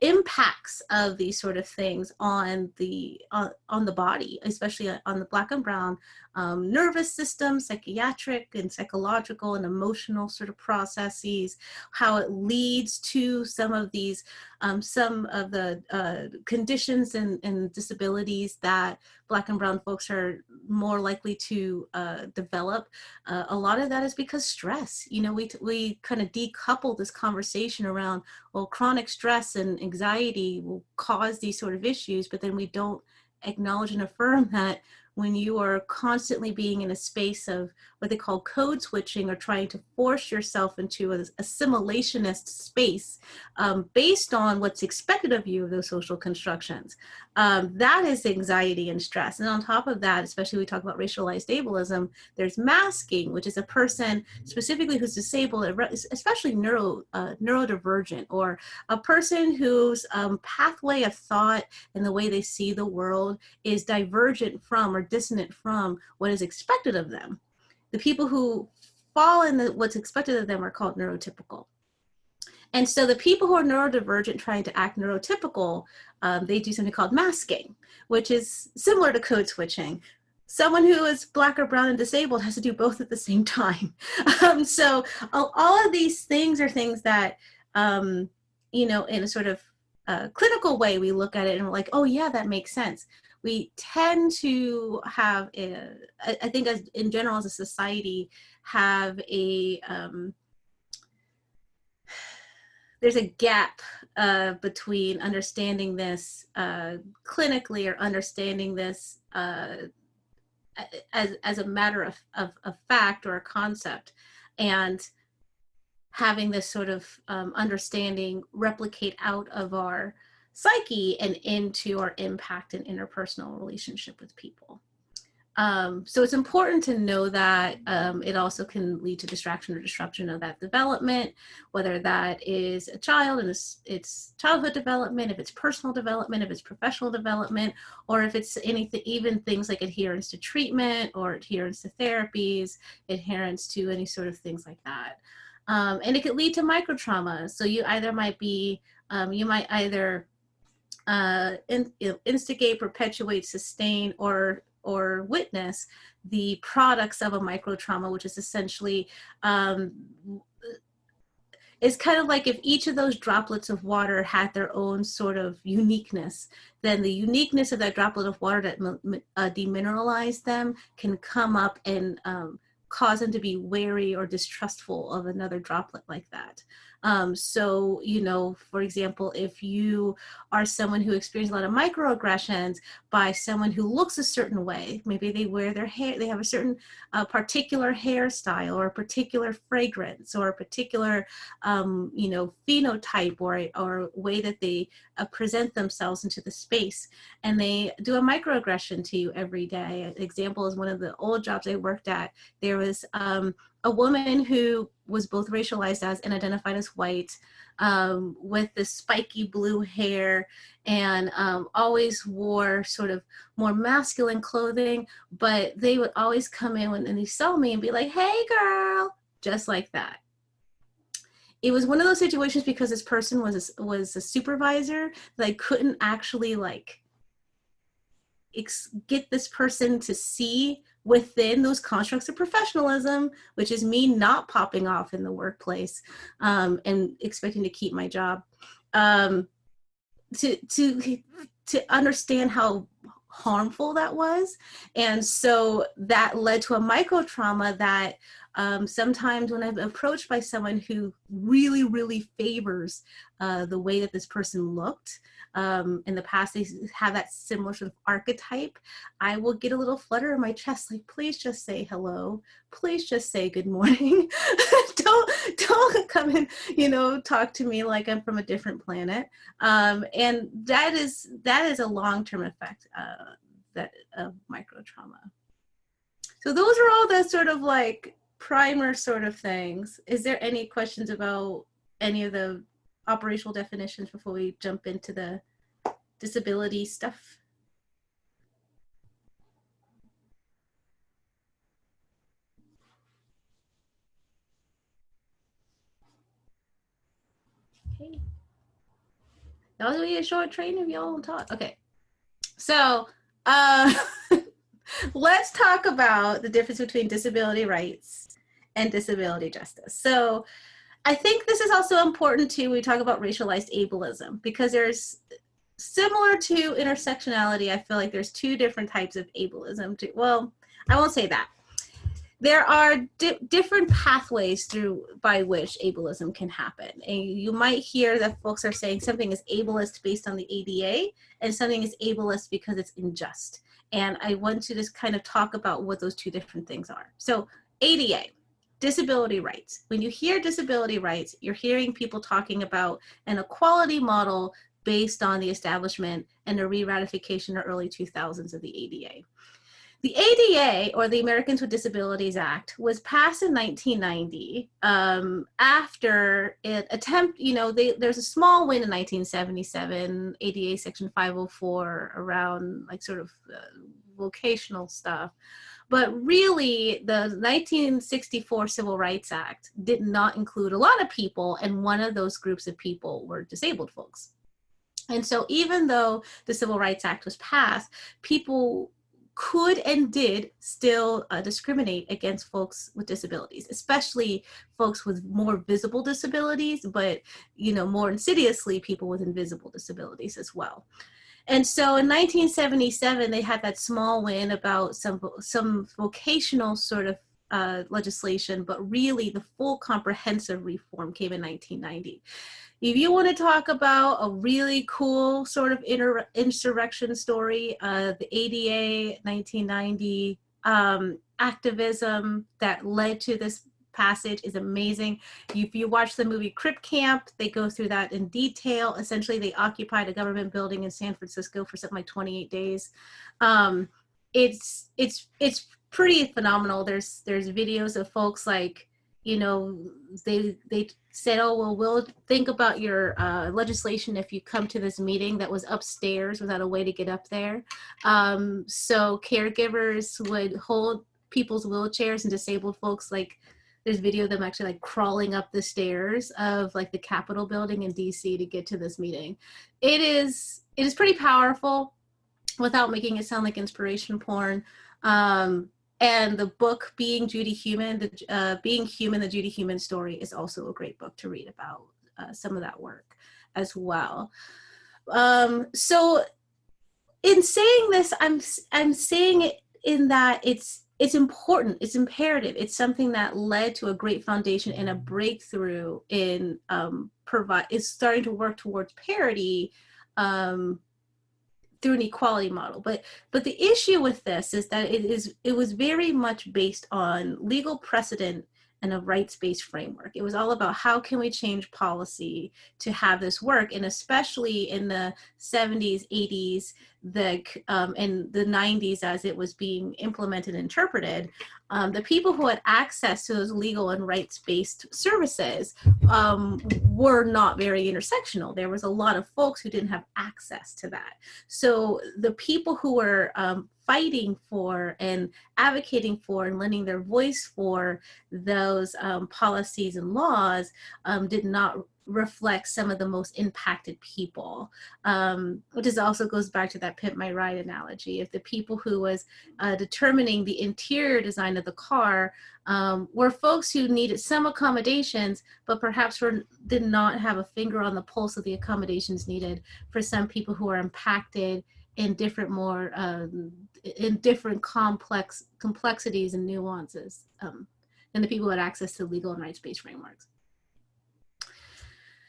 impacts of these sort of things on the body, especially on the Black and brown nervous system, psychiatric and psychological and emotional sort of processes, how it leads to some of the conditions and disabilities that Black and brown folks are more likely to develop. A lot of that is because stress. We kind of decouple this conversation around, well, chronic stress and anxiety will cause these sort of issues, but then we don't acknowledge and affirm that when you are constantly being in a space of what they call code switching or trying to force yourself into an assimilationist space based on what's expected of you of those social constructions, that is anxiety and stress. And on top of that, especially we talk about racialized ableism, there's masking, which is a person specifically who's disabled, especially neurodivergent, or a person whose pathway of thought and the way they see the world is divergent from or dissonant from what is expected of them. The people who fall in what's expected of them are called neurotypical. And so the people who are neurodivergent trying to act neurotypical, they do something called masking, which is similar to code switching. Someone who is Black or brown and disabled has to do both at the same time. So all of these things are things that, in a sort of clinical way, we look at it and we're like, oh yeah, that makes sense. We tend to have, I think as in general as a society, have there's a gap between understanding this clinically or understanding this as a matter of fact or a concept, and having this sort of understanding replicate out of our psyche and into our impact and interpersonal relationship with people. So it's important to know that it also can lead to distraction or disruption of that development, whether that is a child and it's childhood development, if it's personal development, if it's professional development, or if it's anything, even things like adherence to treatment or adherence to therapies, adherence to any sort of things like that. And it could lead to microtrauma. So you either might be, you might either instigate, perpetuate, sustain, or witness the products of a microtrauma, which is essentially, it's kind of like if each of those droplets of water had their own sort of uniqueness, then the uniqueness of that droplet of water that demineralized them can come up and cause them to be wary or distrustful of another droplet like that. So, for example, if you are someone who experiences a lot of microaggressions by someone who looks a certain way, maybe they wear their hair, they have a certain particular hairstyle or a particular fragrance or a particular, phenotype or way that they present themselves into the space, and they do a microaggression to you every day. An example is one of the old jobs I worked at. There was a woman who was both racialized as and identified as white, with the spiky blue hair, and always wore sort of more masculine clothing, but they would always come in when they saw me and be like, "Hey girl," just like that. It was one of those situations because this person was a supervisor that I couldn't actually like get this person to see within those constructs of professionalism, which is me not popping off in the workplace and expecting to keep my job, to understand how harmful that was. And so that led to a micro trauma that sometimes when I'm approached by someone who really, really favors the way that this person looked, in the past, they have that similar sort of archetype, I will get a little flutter in my chest, like, please just say hello. Please just say good morning. don't come and, you know, talk to me like I'm from a different planet. And that is a long-term effect of micro trauma. So those are all the sort of like primer sort of things. Is there any questions about any of the operational definitions before we jump into the disability stuff? Okay. That was really a short training if y'all don't talk. Okay. So let's talk about the difference between disability rights and disability justice. So I think this is also important too, we talk about racialized ableism, because there's, similar to intersectionality, I feel like there's two different types of ableism too. Well, I won't say that. There are different pathways through by which ableism can happen. And you might hear that folks are saying something is ableist based on the ADA and something is ableist because it's unjust. And I want to just kind of talk about what those two different things are. So ADA, disability rights. When you hear disability rights, you're hearing people talking about an equality model based on the establishment and the re-ratification in the early 2000s of the ADA. The ADA, or the Americans with Disabilities Act, was passed in 1990 after an attempt, you know, there's a small win in 1977, ADA Section 504 around like sort of vocational stuff. But really, the 1964 Civil Rights Act did not include a lot of people, and one of those groups of people were disabled folks. And so even though the Civil Rights Act was passed, people could and did still discriminate against folks with disabilities, especially folks with more visible disabilities, but, you know, more insidiously, people with invisible disabilities as well. And so in 1977, they had that small win about some vocational sort of legislation, but really the full comprehensive reform came in 1990. If you want to talk about a really cool sort of insurrection story, the ADA 1990 activism that led to this passage is amazing. If you watch the movie Crip Camp, they go through that in detail. Essentially, they occupied a government building in San Francisco for something like 28 days. It's pretty phenomenal. There's videos of folks like, you know, they said, oh, well, we'll think about your legislation if you come to this meeting that was upstairs without a way to get up there. So caregivers would hold people's wheelchairs and disabled folks, like there's video of them actually like crawling up the stairs of like the Capitol building in DC to get to this meeting. It is pretty powerful without making it sound like inspiration porn. And the book Being Judy Human, Being Human, the Judy Human story is also a great book to read about some of that work as well. So in saying this, I'm saying it in that it's important, it's imperative, it's something that led to a great foundation and a breakthrough in is starting to work towards parity through an equality model. But the issue with this is that it was very much based on legal precedent and a rights-based framework. It was all about how can we change policy to have this work, and especially in the 70s, 80s, in the 90s as it was being implemented and interpreted, the people who had access to those legal and rights-based services were not very intersectional. There was a lot of folks who didn't have access to that. So the people who were fighting for and advocating for and lending their voice for those policies and laws did not reflect some of the most impacted people, which is also goes back to that pimp my ride analogy. If the people who was determining the interior design of the car were folks who needed some accommodations, but perhaps did not have a finger on the pulse of the accommodations needed for some people who are impacted in different complexities and nuances than the people who had access to legal and rights-based frameworks.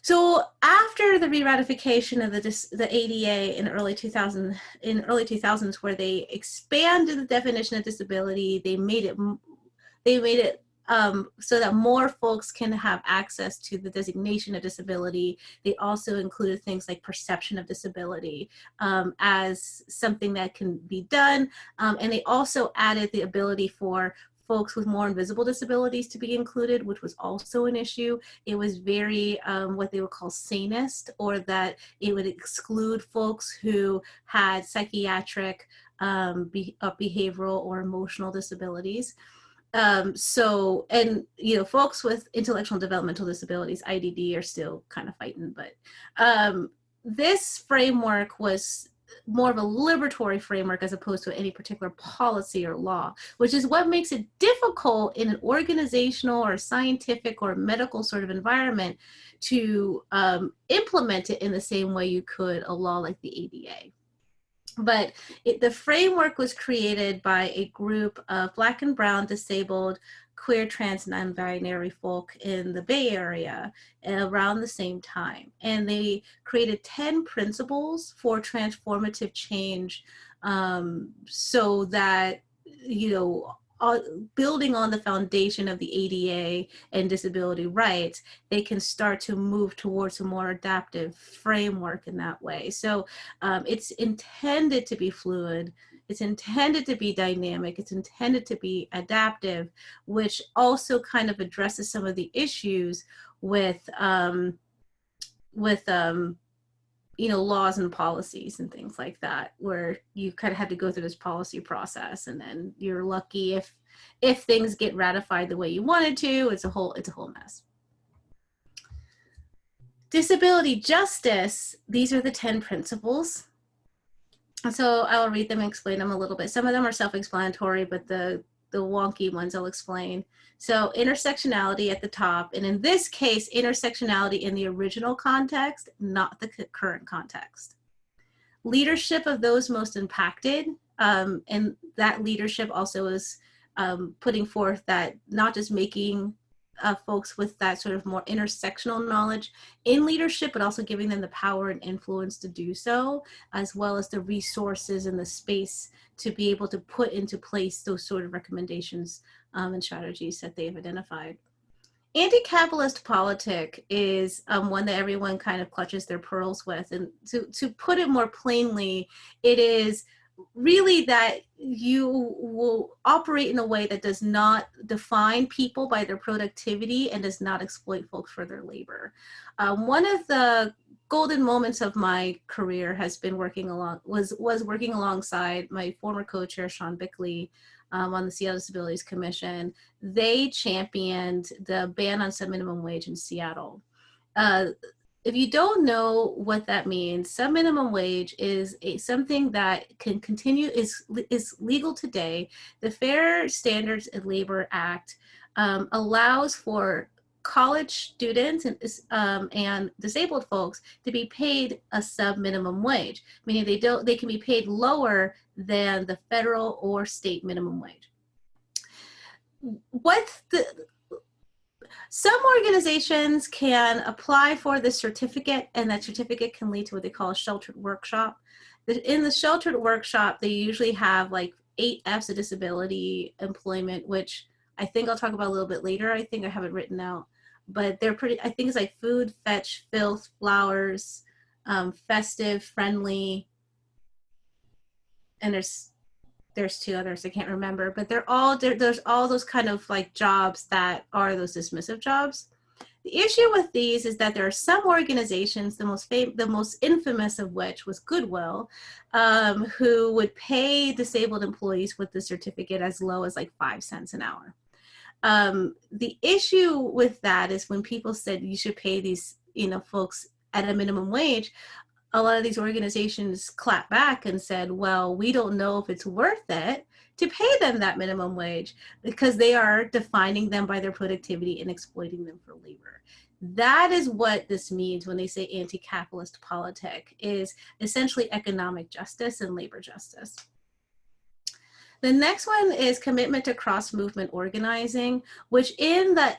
So after the re-ratification of the ADA in early 2000s, where they expanded the definition of disability, they made it so that more folks can have access to the designation of disability. They also included things like perception of disability as something that can be done. And they also added the ability for folks with more invisible disabilities to be included, which was also an issue. It was very what they would call sanist, or that it would exclude folks who had psychiatric, behavioral, or emotional disabilities. Folks with intellectual and developmental disabilities, IDD, are still kind of fighting, but this framework was more of a liberatory framework as opposed to any particular policy or law, which is what makes it difficult in an organizational or scientific or medical sort of environment to implement it in the same way you could a law like the ADA. But the framework was created by a group of Black and Brown disabled, queer, trans, non-binary folk in the Bay Area around the same time. And they created 10 principles for transformative change so that, building on the foundation of the ADA and disability rights, they can start to move towards a more adaptive framework in that way. So it's intended to be fluid. It's intended to be dynamic. It's intended to be adaptive, which also kind of addresses some of the issues with laws and policies and things like that, where you kind of have to go through this policy process, and then you're lucky if things get ratified the way you wanted to. It's a whole mess. Disability justice, these are the 10 principles. So I'll read them and explain them a little bit. Some of them are self-explanatory, but the wonky ones I'll explain. So intersectionality at the top, and in this case, intersectionality in the original context, not the current context. Leadership of those most impacted, and that leadership also is putting forth that not just making folks with that sort of more intersectional knowledge in leadership, but also giving them the power and influence to do so, as well as the resources and the space to be able to put into place those sort of recommendations and strategies that they've identified. Anti-capitalist politic is one that everyone kind of clutches their pearls with. And to put it more plainly, it is really that you will operate in a way that does not define people by their productivity and does not exploit folks for their labor. One of the golden moments of my career has been working alongside my former co-chair, Sean Bickley, on the Seattle Disabilities Commission. They championed the ban on sub-minimum wage in Seattle. If you don't know what that means, sub-minimum wage is something that can continue, is legal today. The Fair Standards and Labor Act allows for college students and disabled folks to be paid a sub-minimum wage, meaning they can be paid lower than the federal or state minimum wage. Some organizations can apply for this certificate, and that certificate can lead to what they call a sheltered workshop. In the sheltered workshop, they usually have like 8 F's of disability employment, which I think I'll talk about a little bit later. I think I have it written out, but they're pretty, I think it's like food, fetch, filth, flowers, festive, friendly, and there's two others I can't remember, but there's all those kind of like jobs that are those dismissive jobs. The issue with these is that there are some organizations, the most infamous of which was Goodwill, who would pay disabled employees with the certificate as low as like 5 cents an hour. The issue with that is when people said you should pay these, folks at a minimum wage, a lot of these organizations clapped back and said, well, we don't know if it's worth it to pay them that minimum wage because they are defining them by their productivity and exploiting them for labor. That is what this means when they say anti-capitalist politic, is essentially economic justice and labor justice. The next one is commitment to cross-movement organizing, which in the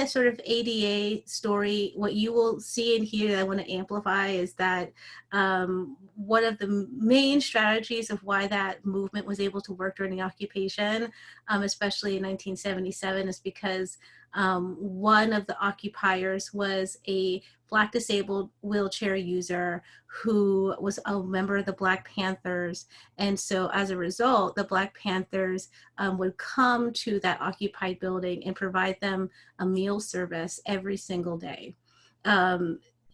sort of ADA story, what you will see and hear that I want to amplify is that one of the main strategies of why that movement was able to work during the occupation, especially in 1977, is because one of the occupiers was a Black disabled wheelchair user who was a member of the Black Panthers. And so as a result, the Black Panthers would come to that occupied building and provide them a meal service every single day.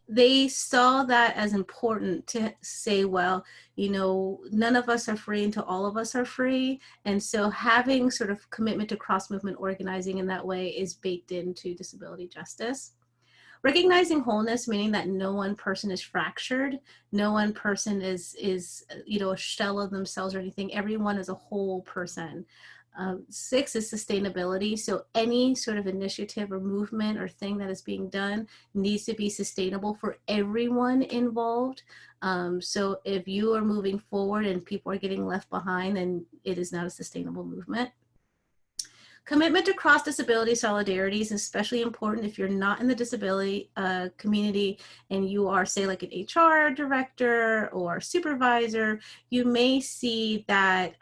They saw that as important to say, well, none of us are free until all of us are free. And so having sort of commitment to cross-movement organizing in that way is baked into disability justice. Recognizing wholeness, meaning that no one person is fractured, no one person is a shell of themselves or anything. Everyone is a whole person. 6 is sustainability. So any sort of initiative or movement or thing that is being done needs to be sustainable for everyone involved. So if you are moving forward and people are getting left behind, then it is not a sustainable movement. Commitment to cross-disability solidarity is especially important if you're not in the disability community and you are, say, like an HR director or supervisor. You may see that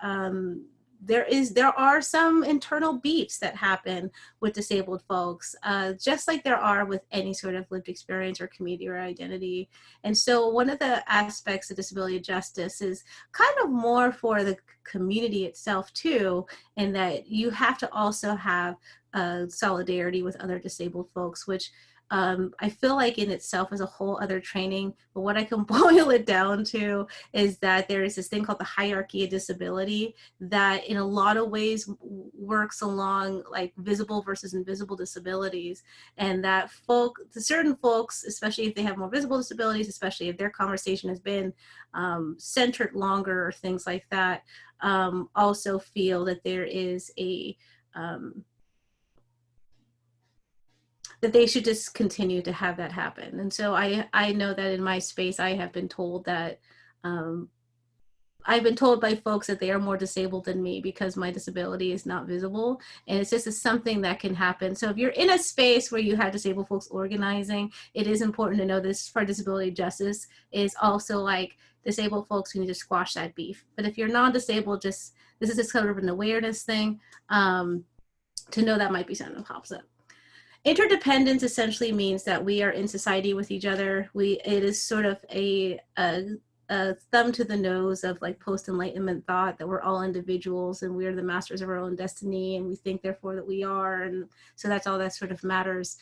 there are some internal beefs that happen with disabled folks, just like there are with any sort of lived experience or community or identity. And so one of the aspects of disability justice is kind of more for the community itself too, in that you have to also have solidarity with other disabled folks, which I feel like in itself is a whole other training, but what I can boil it down to is that there is this thing called the hierarchy of disability that in a lot of ways works along like visible versus invisible disabilities, and that certain folks, especially if they have more visible disabilities, especially if their conversation has been centered longer or things like that, also feel that there is that they should just continue to have that happen. And so I know that in my space, I have been told that, I've been told by folks that they are more disabled than me because my disability is not visible. And it's just something that can happen. So if you're in a space where you have disabled folks organizing, it is important to know this for disability justice is also like disabled folks who need to squash that beef. But if you're non-disabled, this is just kind of an awareness thing to know that might be something that pops up. Interdependence essentially means that we are in society with each other. It is sort of a thumb to the nose of like post-enlightenment thought that we're all individuals and we're the masters of our own destiny and we think therefore that we are, and so that's all that sort of matters.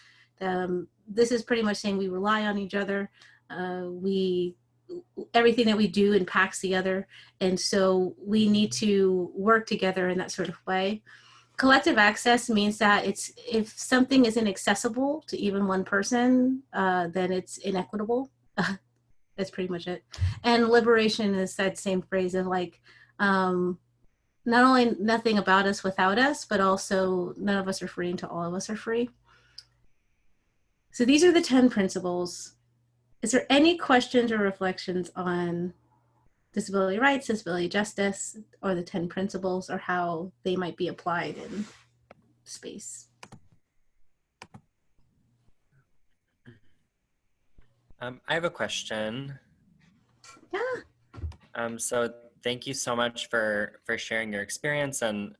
This is pretty much saying we rely on each other. Everything that we do impacts the other, and so we need to work together in that sort of way. Collective access means that if something isn't accessible to even one person, then it's inequitable. That's pretty much it. And liberation is that same phrase of like, not only nothing about us without us, but also none of us are free until all of us are free. So these are the 10 principles. Is there any questions or reflections on disability rights, disability justice, or the 10 principles, or how they might be applied in space? I have a question. Yeah. So thank you so much for sharing your experience and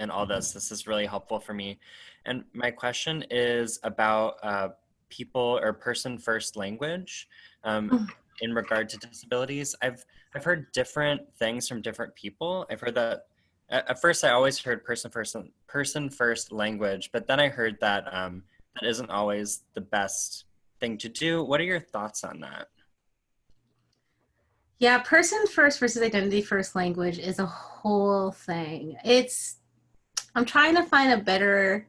all this. This is really helpful for me. And my question is about people or person first language. in regard to disabilities. I've heard different things from different people. I've heard that at first I always heard person first language, but then I heard that that isn't always the best thing to do. What are your thoughts on that? Yeah, person first versus identity first language is a whole thing. I'm trying to find a better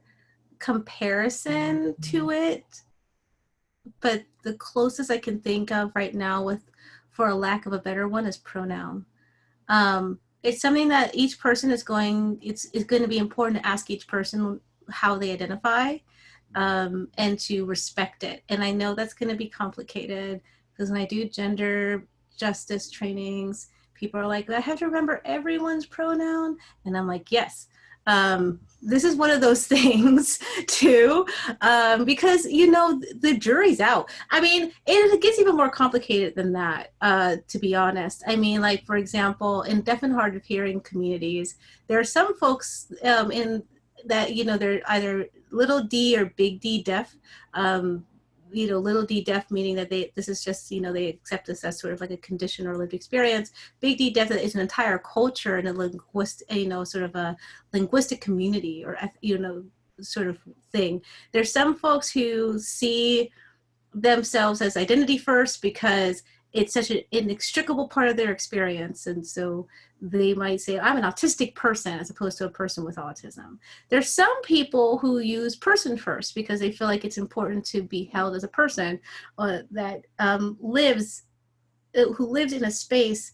comparison to it, but the closest I can think of right now, with for a lack of a better one, is pronoun. It's something that each person is going, it's going to be important to ask each person how they identify, and to respect it. And I know that's going to be complicated because when I do gender justice trainings, people are like, I have to remember everyone's pronoun. And I'm like, yes. This is one of those things too, because the jury's out. I mean, it gets even more complicated than that, to be honest. I mean, like, for example, in deaf and hard of hearing communities, there are some folks in that they're either little d or big D deaf. Little d deaf meaning that this is just they accept this as sort of like a condition or lived experience. Big D deaf is an entire culture and a sort of a linguistic community or sort of thing. There's some folks who see themselves as identity first because it's such an inextricable part of their experience, and so they might say, I'm an autistic person as opposed to a person with autism. There's some people who use person first because they feel like it's important to be held as a person that lives in a space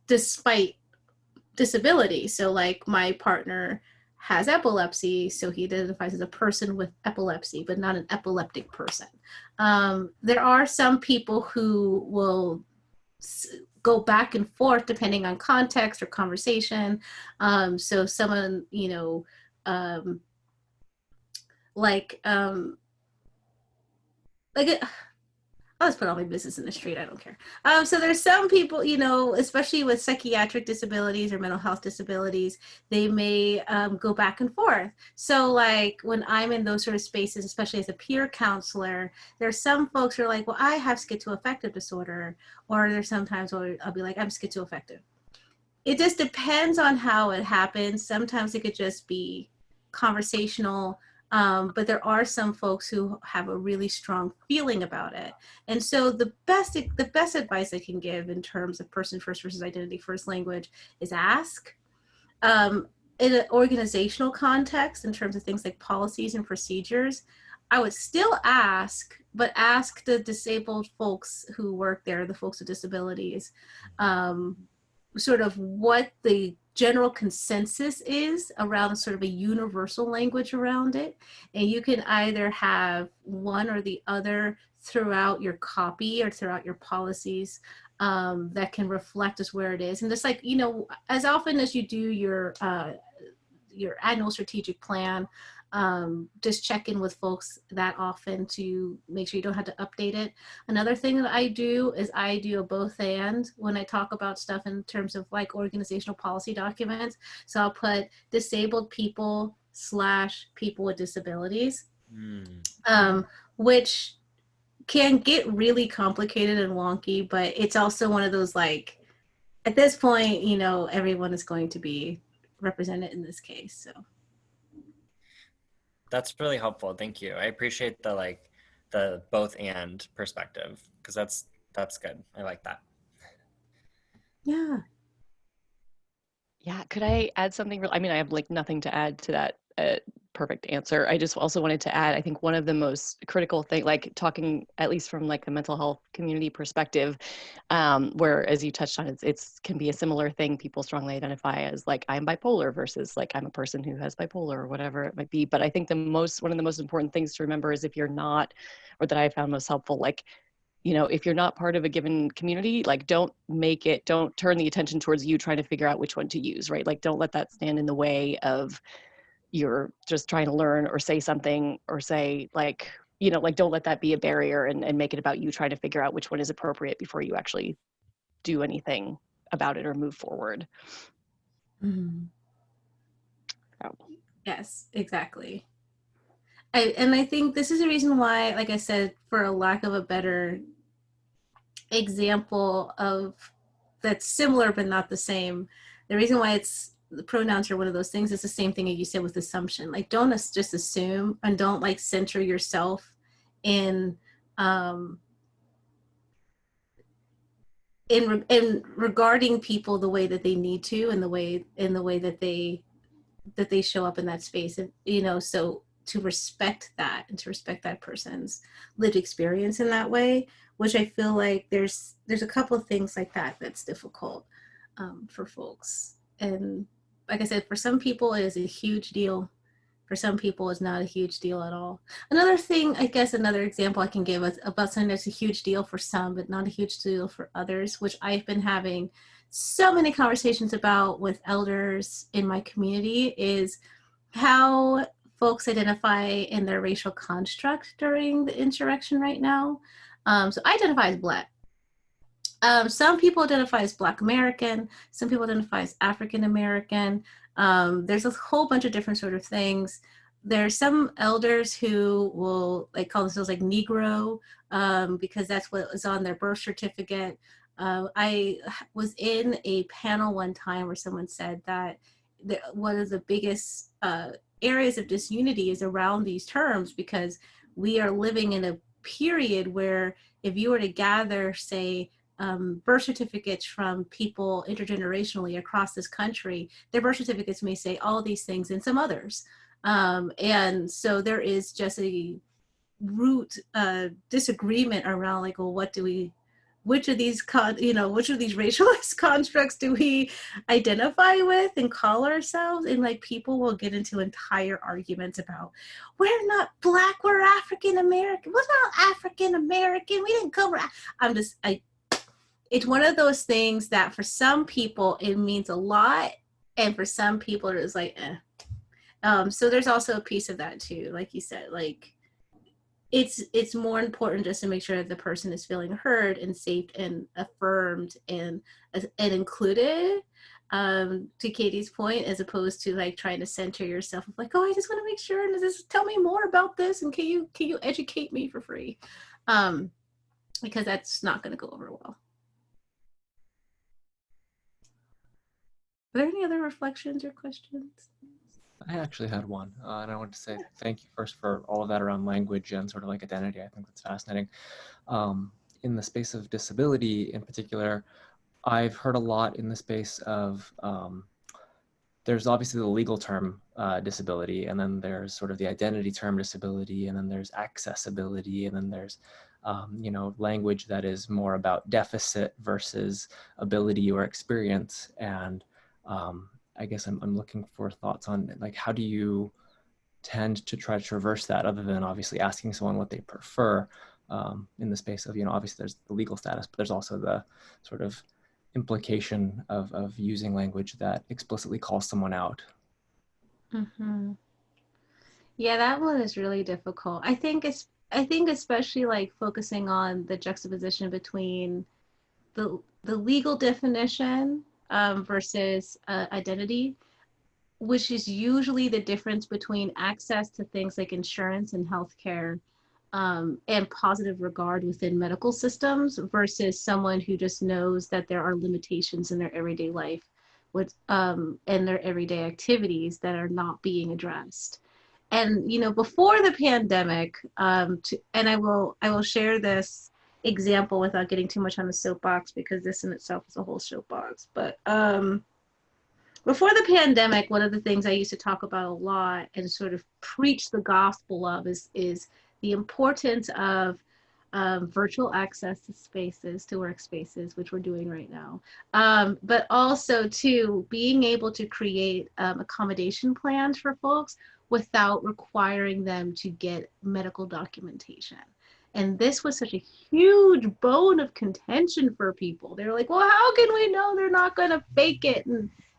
despite disability. So like my partner has epilepsy, so he identifies as a person with epilepsy, but not an epileptic person. There are some people who will go back and forth depending on context or conversation. So someone, like I'll just put all my business in the street. I don't care. So there's some people, especially with psychiatric disabilities or mental health disabilities, they may go back and forth. So like when I'm in those sort of spaces, especially as a peer counselor, there's some folks who are like, well, I have schizoaffective disorder. Or there's sometimes where I'll be like, I'm schizoaffective. It just depends on how it happens. Sometimes it could just be conversational. But there are some folks who have a really strong feeling about it. And so the best advice I can give in terms of person first versus identity first language is ask. In an organizational context, in terms of things like policies and procedures, I would still ask, but ask the disabled folks who work there, the folks with disabilities, sort of what the general consensus is around sort of a universal language around it. And you can either have one or the other throughout your copy or throughout your policies that can reflect as where it is. And just like, as often as you do your annual strategic plan, just check in with folks that often to make sure you don't have to update it. Another thing that I do is I do a both and when I talk about stuff in terms of like organizational policy documents. So I'll put disabled people / people with disabilities, which can get really complicated and wonky, but it's also one of those, like, at this point, everyone is going to be represented in this case. So That's really helpful. Thank you. I appreciate the both and perspective because that's good. I like that. yeah. Yeah, could I add something? I mean, I have like nothing to add to that perfect answer. I just also wanted to add, I think one of the most critical thing, like talking at least from like the mental health community perspective, where as you touched on, it's can be a similar thing. People strongly identify as like I'm bipolar versus like I'm a person who has bipolar or whatever it might be. But I think one of the most important things to remember is if you're not, or that I found most helpful, like, if you're not part of a given community, like don't turn the attention towards you trying to figure out which one to use, right? Like don't let that stand in the way of you're just trying to learn or say something or say like, like don't let that be a barrier and make it about you trying to figure out which one is appropriate before you actually do anything about it or move forward. Mm-hmm. So. Yes, exactly. And I think this is the reason why, like I said, for a lack of a better example of that's similar but not the same. The reason why the pronouns are one of those things is the same thing that you said with assumption. Like, don't just assume, and don't like center yourself in in regarding people the way that they need to, and the way that they show up in that space. And so to respect that, and to respect that person's lived experience in that way, which I feel like there's a couple of things like that that's difficult for folks. And like I said, for some people it is a huge deal. For some people it's not a huge deal at all. Another thing, I guess another example I can give is about something that's a huge deal for some but not a huge deal for others, which I've been having so many conversations about with elders in my community, is how folks identify in their racial construct during the insurrection right now. So I identify as Black. Some people identify as Black American. Some people identify as African American. There's a whole bunch of different sort of things. There's some elders who will call themselves like Negro because that's what was on their birth certificate. I was in a panel one time where someone said that one of the biggest areas of disunity is around these terms, because we are living in a period where if you were to gather, say, birth certificates from people intergenerationally across this country, their birth certificates may say all these things and some others. And so there is just a root disagreement around like, well, which of these racialized constructs do we identify with and call ourselves? And like, people will get into entire arguments about, we're not Black, we're African American. We're not African American. We didn't come. It's one of those things that for some people it means a lot, and for some people it's like, eh. So there's also a piece of that too, like you said, like it's more important just to make sure that the person is feeling heard and safe and affirmed and included, to Katie's point, as opposed to like trying to center yourself of like, oh, I just want to make sure, and just tell me more about this, and can you educate me for free, because that's not going to go over well. Are there any other reflections or questions? I actually had one, and I wanted to say thank you first for all of that around language and sort of like identity. I think that's fascinating. In the space of disability in particular, I've heard a lot in the space of, there's obviously the legal term disability, and then there's sort of the identity term disability, and then there's accessibility, and then there's language that is more about deficit versus ability or experience. And I guess I'm looking for thoughts on like, how do you tend to try to traverse that, other than obviously asking someone what they prefer, in the space of, obviously there's the legal status, but there's also the sort of implication of using language that explicitly calls someone out. Mm-hmm. Yeah, that one is really difficult. I think especially like focusing on the juxtaposition between the legal definition versus identity, which is usually the difference between access to things like insurance and healthcare, and positive regard within medical systems, versus someone who just knows that there are limitations in their everyday life and their everyday activities that are not being addressed. And before the pandemic, and I will share this example without getting too much on the soapbox, because this in itself is a whole soapbox. But before the pandemic, one of the things I used to talk about a lot and sort of preach the gospel of is the importance of virtual access to spaces, to workspaces, which we're doing right now. But also to being able to create accommodation plans for folks without requiring them to get medical documentation. And this was such a huge bone of contention for people. They were like, well, how can we know they're not going to fake it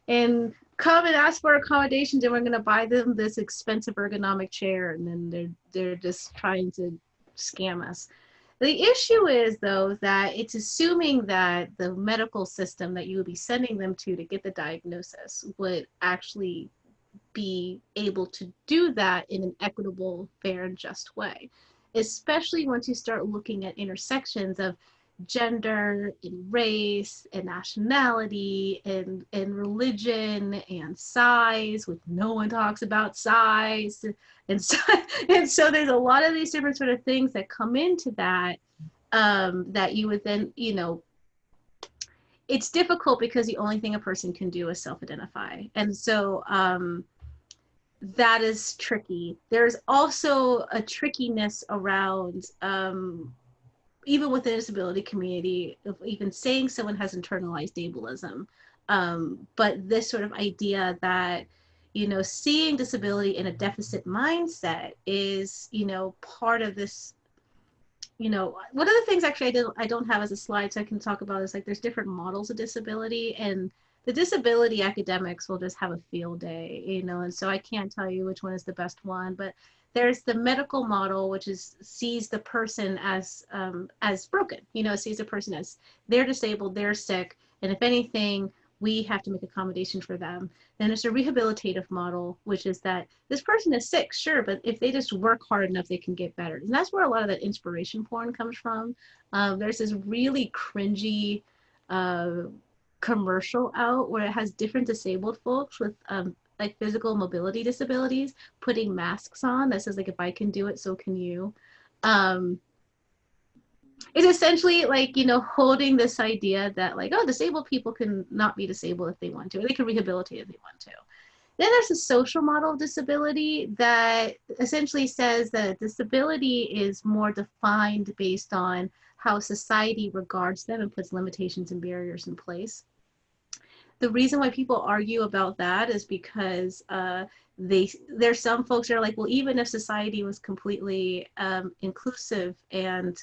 and come and ask for accommodations, and we're going to buy them this expensive ergonomic chair, and then they're just trying to scam us. The issue is, though, that it's assuming that the medical system that you would be sending them to get the diagnosis would actually be able to do that in an equitable, fair, and just way, especially once you start looking at intersections of gender and race and nationality and religion and size, which no one talks about size. And so, and so there's a lot of these different sort of things that come into that, that you would then, you know, it's difficult because the only thing a person can do is self-identify. And so that is tricky. There's also a trickiness around, even within the disability community, of even saying someone has internalized ableism. But this sort of idea that, you know, seeing disability in a deficit mindset is, you know, part of this. You know, one of the things actually I don't have as a slide, so I can talk about is like there's different models of disability, and the disability academics will just have a field day, you know, and so I can't tell you which one is the best one, but there's the medical model, which is sees the person as broken, you know, sees the person as they're disabled, they're sick, and if anything, we have to make accommodation for them. Then there's a rehabilitative model, which is that this person is sick, sure, but if they just work hard enough, they can get better. And that's where a lot of that inspiration porn comes from. There's this really cringy commercial out where it has different disabled folks with like physical mobility disabilities putting masks on that says like, if I can do it, so can you. It's essentially like, you know, holding this idea that like, oh, disabled people can not be disabled if they want to, or they can rehabilitate if they want to. Then there's a social model of disability that essentially says that disability is more defined based on how society regards them and puts limitations and barriers in place. The reason why people argue about that is because there's some folks that are like, well, even if society was completely inclusive and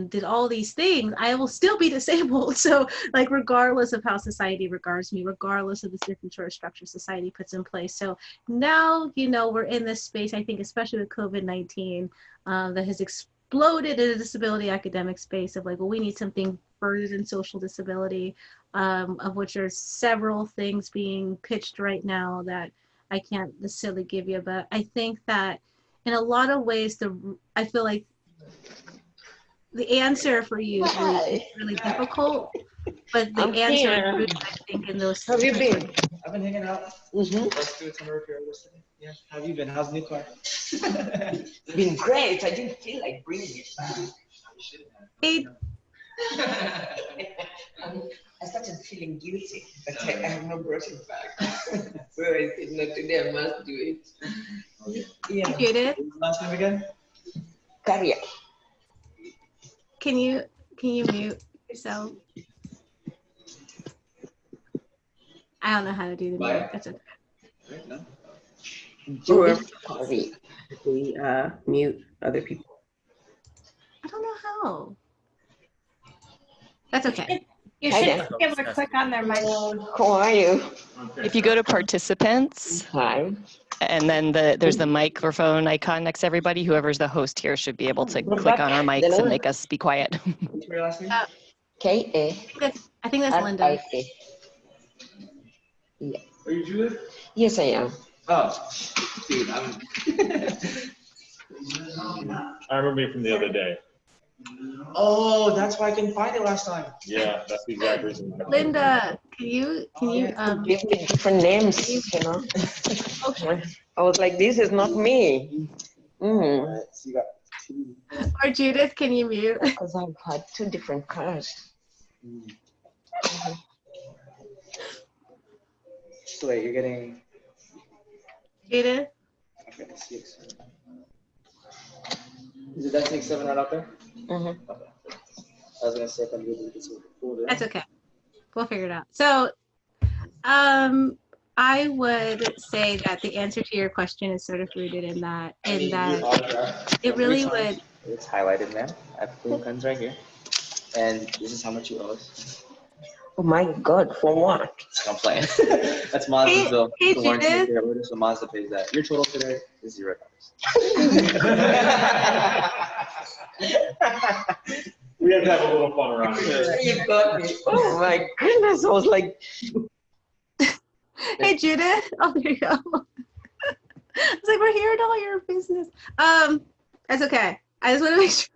did all these things, I will still be disabled. So like, regardless of how society regards me, regardless of the different sort of structure society puts in place. So now, you know, we're in this space, I think, especially with COVID-19, that has exploded in a disability academic space of like, well, we need something further than social disability, of which there's several things being pitched right now that I can't necessarily give you, but I think that in a lot of ways, I feel like the answer for you is really difficult, but the answer is rooted, I think, in those. How have you been? I've been hanging out. Let's do summer if you're listening. Yeah. How have you been? How's the new car? Been great. I didn't feel like bringing it back. Hey. I started feeling guilty that I have not brought it back. So I said, no, today I must do it. Yeah. You did? Last name again? Career. Can you mute yourself? I don't know how to do the mute. That's okay. Right, no? If we mute other people. I don't know how. That's okay. You should be able to click on their mic. How are you? If you go to participants, Hi. and then there's the microphone icon next to everybody, whoever's the host here should be able to click on our mics and make us be quiet. What's your last name? K-A. I think that's Linda. Yeah. Are you Judith? Yes, I am. Oh, dude, I remember you from the other day. Oh, that's why I couldn't find it last time. Yeah, that's the exact reason. Linda, can you Give me different names, you know. Okay. I was like, this is not me. Right, so you got two. or Judith, can you mute? Because I've had two different cars. So wait, you're getting Judith? okay, 6. Is it that 6-7 right out there? Mm-hmm. Okay. I was gonna say if I'm able to get some folder. That's okay. We'll figure it out. So I would say that the answer to your question is sort of rooted in that, it really would. It's highlighted, ma'am. I have clean pens right here. And this is how much you owe us. Oh my God, for what? I'm playing. That's Mazda's bill. Hey, The warranty Judith. repair order, so Mazda pays that. Your total today is $0. We have to have a little fun around here. You got me. Oh my goodness, I was like. Hey, Judith. Oh, there you go. It's like, we're here in all your business. That's okay. I just want to make sure.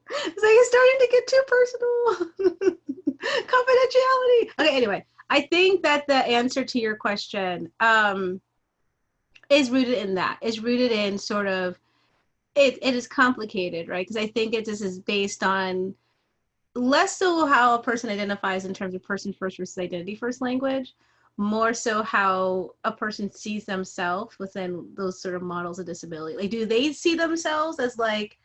It's like it's starting to get too personal. Confidentiality. Okay, anyway, I think that the answer to your question is rooted in that. Is rooted in sort of it is complicated, right? Because I think this is based on less so how a person identifies in terms of person first versus identity first language, more so how a person sees themselves within those sort of models of disability. Like, do they see themselves as like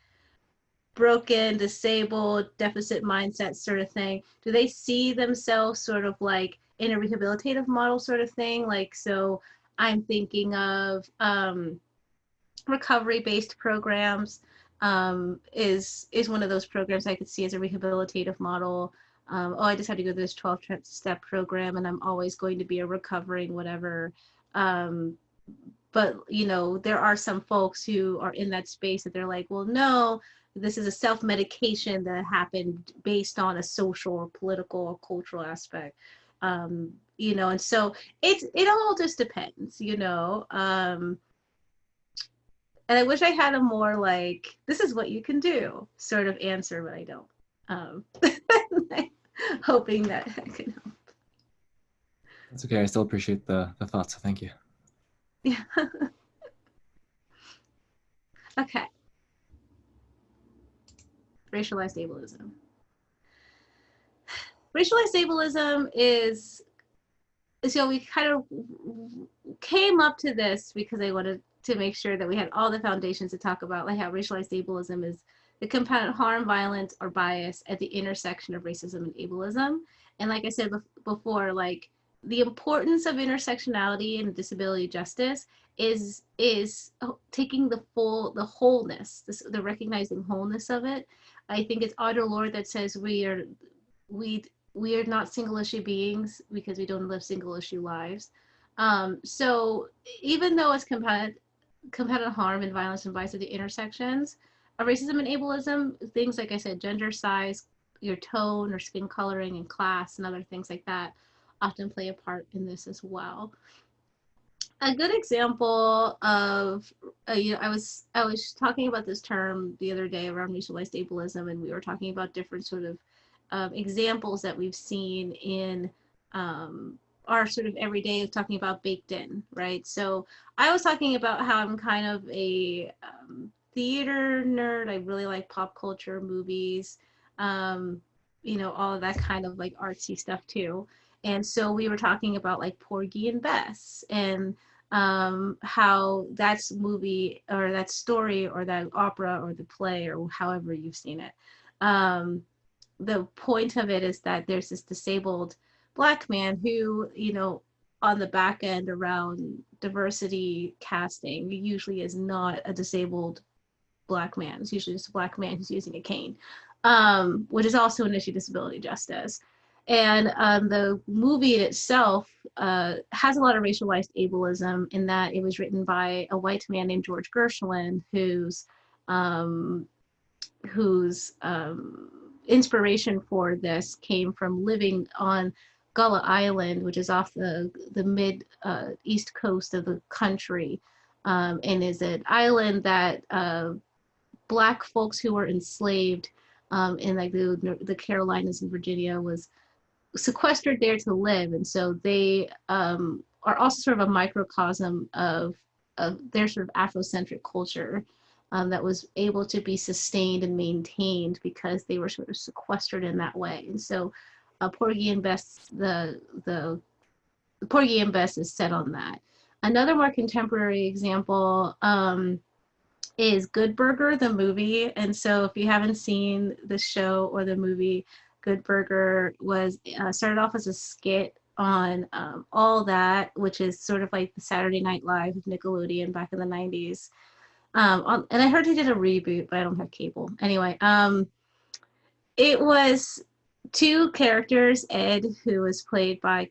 broken, disabled, deficit mindset sort of thing? Do they see themselves sort of like in a rehabilitative model sort of thing? Like, so I'm thinking of recovery-based programs is one of those programs I could see as a rehabilitative model. Oh, I just had to go through this 12-step program and I'm always going to be a recovering whatever. But, you know, there are some folks who are in that space that they're like, well, no, this is a self-medication that happened based on a social or political or cultural aspect. You know, and so it all just depends, you know. And I wish I had a more like, this is what you can do sort of answer, but I don't. Hoping that I can help. That's okay. I still appreciate the thoughts. So thank you. Yeah. Okay. Racialized ableism. Racialized ableism is, so we kind of came up to this because I wanted to make sure that we had all the foundations to talk about, like how racialized ableism is the component harm, violence, or bias at the intersection of racism and ableism. And like I said before, like the importance of intersectionality and disability justice is taking the wholeness, the recognizing wholeness of it. I think it's Audre Lorde that says we are not single issue beings because we don't live single issue lives. So even though it's competitive harm and violence and bias at the intersections of racism and ableism, things like I said, gender, size, your tone or skin coloring and class and other things like that often play a part in this as well. A good example of, you know, I was talking about this term the other day around racialized ableism, and we were talking about different sort of examples that we've seen in our sort of everyday, talking about baked in, right? So I was talking about how I'm kind of a theater nerd. I really like pop culture, movies, you know, all of that kind of like artsy stuff too. And so we were talking about like Porgy and Bess and how that's movie or that story or that opera or the play or however you've seen it. The point of it is that there's this disabled Black man who, you know, on the back end around diversity casting, usually is not a disabled Black man. It's usually just a Black man who's using a cane, which is also an issue of disability justice. And the movie itself has a lot of racialized ableism in that it was written by a white man named George Gershwin, whose inspiration for this came from living on Gullah Island, which is off the mid east coast of the country, and is an island that Black folks who were enslaved in like the Carolinas and Virginia was sequestered there to live, and so they are also sort of a microcosm of their sort of Afrocentric culture that was able to be sustained and maintained because they were sort of sequestered in that way. And so Porgy and Bess, the Porgy and Bess is set on that. Another more contemporary example is Good Burger, the movie. And so if you haven't seen the show or the movie, Good Burger was started off as a skit on All That, which is sort of like the Saturday Night Live of Nickelodeon back in the 90s. And I heard he did a reboot, but I don't have cable. Anyway, it was two characters, Ed, who was played by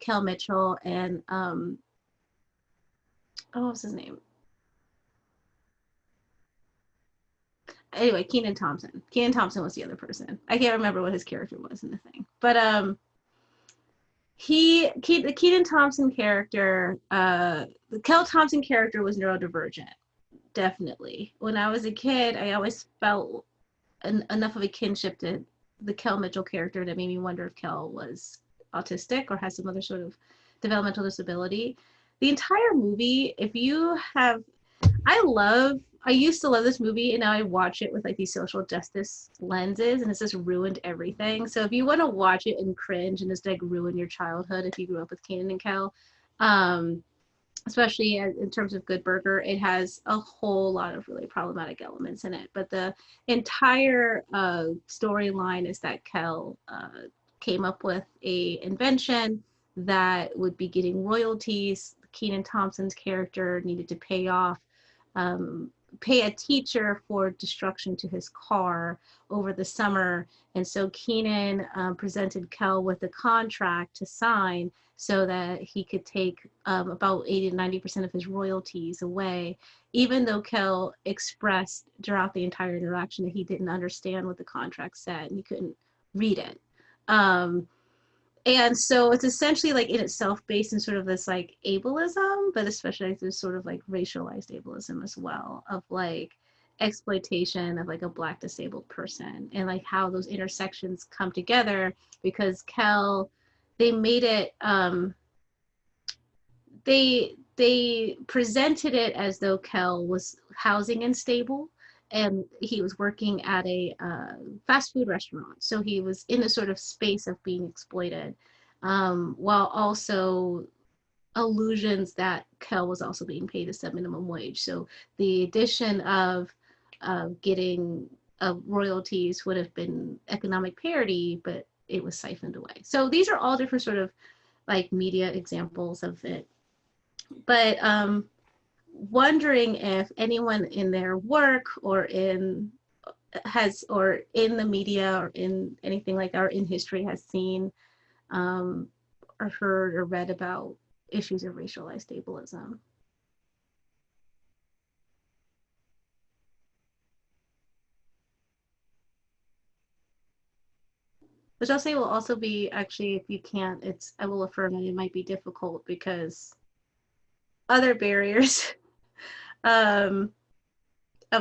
Kel Mitchell, and what was his name? Anyway, Kenan Thompson. Kenan Thompson was the other person. I can't remember what his character was in the thing. But the Kenan Thompson character, the Kel Thompson character was neurodivergent, definitely. When I was a kid, I always felt enough of a kinship to the Kel Mitchell character that made me wonder if Kel was autistic or has some other sort of developmental disability. The entire movie, if you have, I used to love this movie, and now I watch it with like these social justice lenses, and it's just ruined everything. So if you want to watch it and cringe and just like ruin your childhood if you grew up with Kanan and Kel, especially in terms of Good Burger, it has a whole lot of really problematic elements in it. But the entire storyline is that Kel came up with a invention that would be getting royalties. Kenan Thompson's character needed to pay a teacher for destruction to his car over the summer. And so Kenan presented Kel with a contract to sign so that he could take about 80 to 90% of his royalties away, even though Kel expressed throughout the entire interaction that he didn't understand what the contract said and he couldn't read it. And so it's essentially like in itself based in sort of this like ableism, but especially like this sort of like racialized ableism as well, of like exploitation of like a Black disabled person, and like how those intersections come together because Kel, they made it, they presented it as though Kel was housing unstable and he was working at a fast food restaurant. So he was in a sort of space of being exploited, while also illusions that Kel was also being paid a sub-minimum wage. So the addition of getting royalties would have been economic parity, but it was siphoned away. So these are all different sort of like media examples of it. But wondering if anyone in their work or in the media or in anything like that or in history has seen or heard or read about issues of racialized ableism. Which I'll say will also be, actually, if you can't, I will affirm that it might be difficult because other barriers of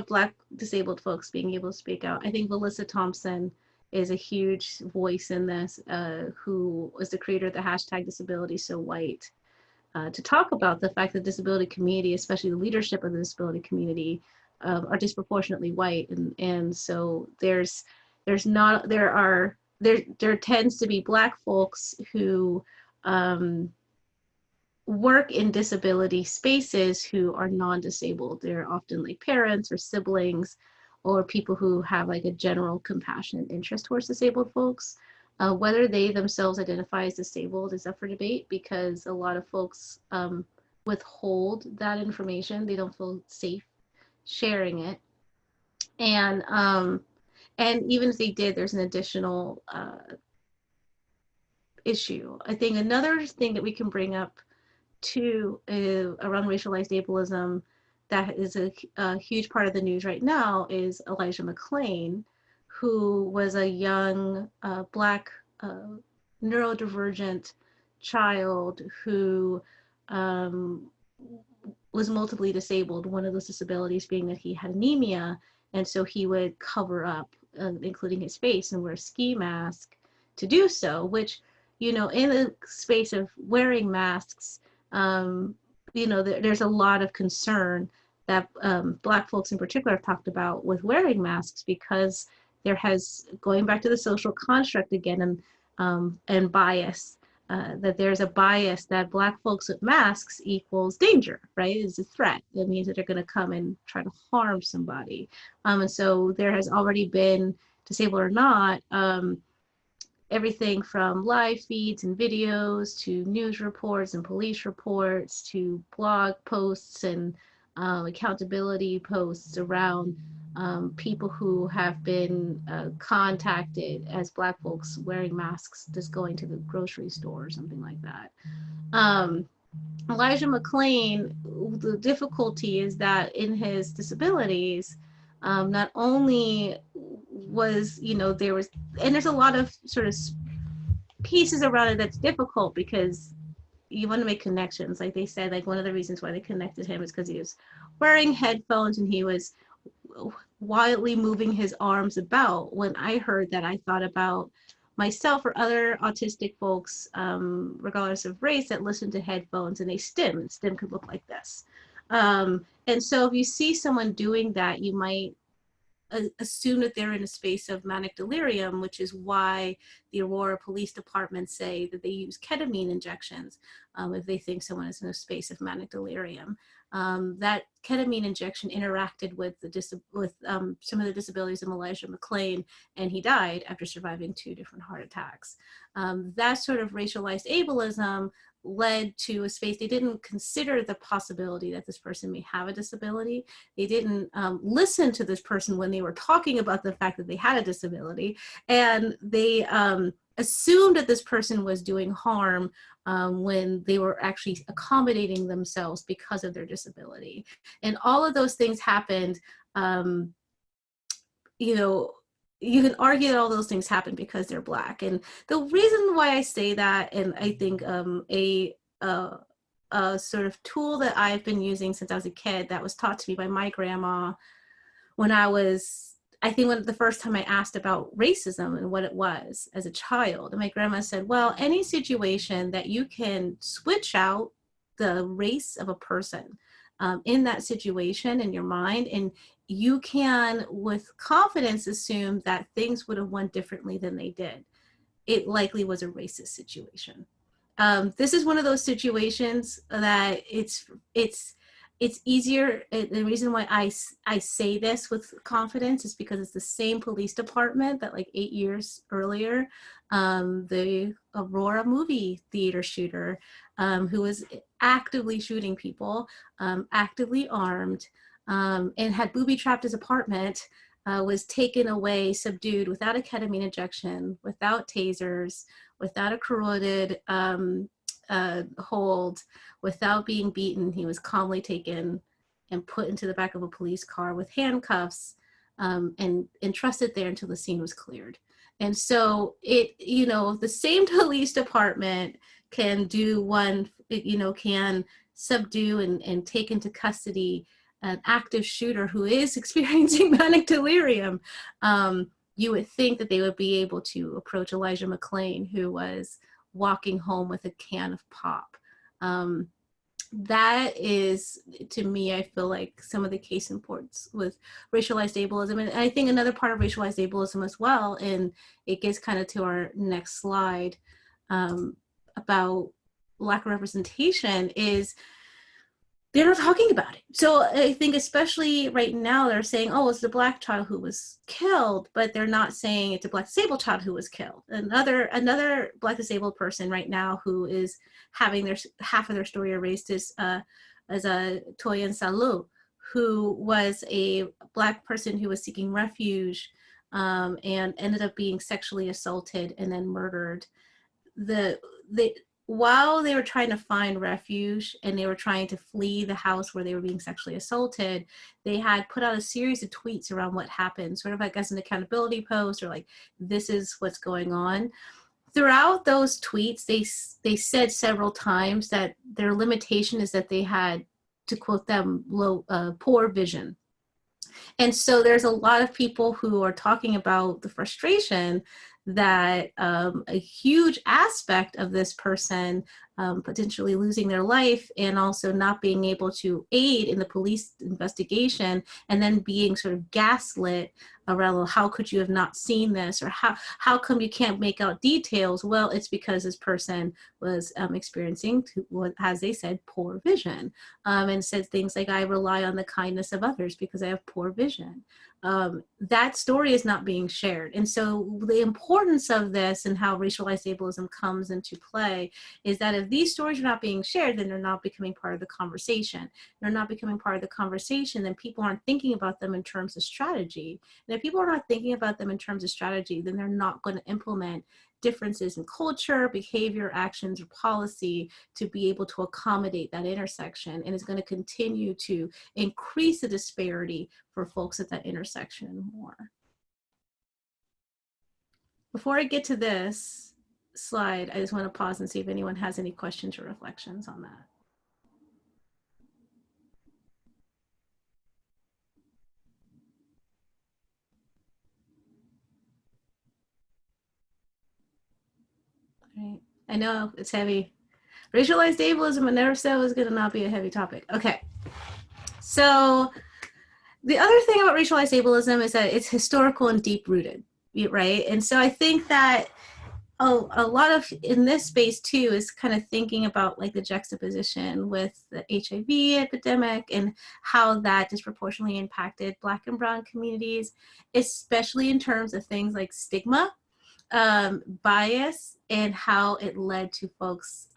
Black disabled folks being able to speak out. I think Melissa Thompson is a huge voice in this, who was the creator of the hashtag #DisabilitySoWhite, to talk about the fact that the disability community, especially the leadership of the disability community, are disproportionately white, and so there tends to be Black folks who work in disability spaces who are non-disabled. They're often like parents or siblings or people who have like a general compassion and interest towards disabled folks. Whether they themselves identify as disabled is up for debate because a lot of folks withhold that information. They don't feel safe sharing it. And even if they did, there's an additional issue. I think another thing that we can bring up too around racialized ableism that is a huge part of the news right now is Elijah McClain, who was a young Black neurodivergent child who was multiply disabled, one of those disabilities being that he had anemia, and so he would cover up, including his face, and wear a ski mask to do so, which, you know, in the space of wearing masks, you know, there's a lot of concern that Black folks in particular have talked about with wearing masks because there has, going back to the social construct again, and bias, that there's a bias that Black folks with masks equals danger, right? It's a threat. That means that they're going to come and try to harm somebody. And so there has already been, disabled or not, everything from live feeds and videos to news reports and police reports to blog posts and accountability posts around people who have been contacted as Black folks wearing masks just going to the grocery store or something like that. Elijah McClain, the difficulty is that in his disabilities, not only was, you know, there's a lot of sort of pieces around it that's difficult because you want to make connections. Like they said, like one of the reasons why they connected him is because he was wearing headphones and he was wildly moving his arms about. When I heard that, I thought about myself or other autistic folks, regardless of race, that listen to headphones and they stim, and stim could look like this. And so if you see someone doing that, you might assume that they're in a space of manic delirium, which is why the Aurora Police Department say that they use ketamine injections if they think someone is in a space of manic delirium. That ketamine injection interacted with some of the disabilities of Elijah McClain, and he died after surviving 2 different heart attacks. That sort of racialized ableism led to a space they didn't consider the possibility that this person may have a disability. They didn't listen to this person when they were talking about the fact that they had a disability, and they assumed that this person was doing harm when they were actually accommodating themselves because of their disability. And all of those things happened, you know, you can argue that all those things happen because they're Black. And the reason why I say that, and I think a sort of tool that I've been using since I was a kid that was taught to me by my grandma when I think when the first time I asked about racism and what it was as a child, and my grandma said, well, any situation that you can switch out the race of a person in that situation in your mind, and you can with confidence assume that things would have went differently than they did, it likely was a racist situation. This is one of those situations that it's easier. The reason why I say this with confidence is because it's the same police department that like 8 years earlier, the Aurora movie theater shooter, who was actively shooting people, actively armed, and had booby-trapped his apartment, was taken away, subdued, without a ketamine injection, without tasers, without a carotid hold, without being beaten. He was calmly taken and put into the back of a police car with handcuffs, and entrusted there until the scene was cleared. And so it, you know, the same police department can do one, you know, can subdue and take into custody an active shooter who is experiencing manic delirium. You would think that they would be able to approach Elijah McClain, who was walking home with a can of pop. That is, to me, I feel like some of the case in points with racialized ableism. And I think another part of racialized ableism as well, and it gets kind of to our next slide about lack of representation, is they're not talking about it. So I think especially right now they're saying, oh, it's the Black child who was killed, but they're not saying it's a Black disabled child who was killed. Another Black disabled person right now who is having their half of their story erased is a Toyin Salu, who was a Black person who was seeking refuge and ended up being sexually assaulted and then murdered. While they were trying to find refuge and they were trying to flee the house where they were being sexually assaulted, they had put out a series of tweets around what happened, sort of like as an accountability post, or like, this is what's going on. Throughout those tweets, they said several times that their limitation is that they had, to quote them, poor vision. And so there's a lot of people who are talking about the frustration that a huge aspect of this person potentially losing their life and also not being able to aid in the police investigation, and then being sort of gaslit around, well, how could you have not seen this, or how come you can't make out details? Well, it's because this person was experiencing, as they said, poor vision, and said things like, I rely on the kindness of others because I have poor vision. That story is not being shared. And so the importance of this and how racialized ableism comes into play is that if these stories are not being shared, then they're not becoming part of the conversation. They're not becoming part of the conversation, then people aren't thinking about them in terms of strategy. And if people are not thinking about them in terms of strategy, then they're not going to implement differences in culture, behavior, actions, or policy to be able to accommodate that intersection. And it's going to continue to increase the disparity for folks at that intersection more. Before I get to this slide, I just want to pause and see if anyone has any questions or reflections on that. Right. I know it's heavy. Racialized ableism, I never said was going to not be a heavy topic. Okay. So the other thing about racialized ableism is that it's historical and deep rooted, right? And so I think that a lot of in this space too is kind of thinking about like the juxtaposition with the HIV epidemic and how that disproportionately impacted Black and Brown communities, especially in terms of things like stigma, bias, and how it led to folks.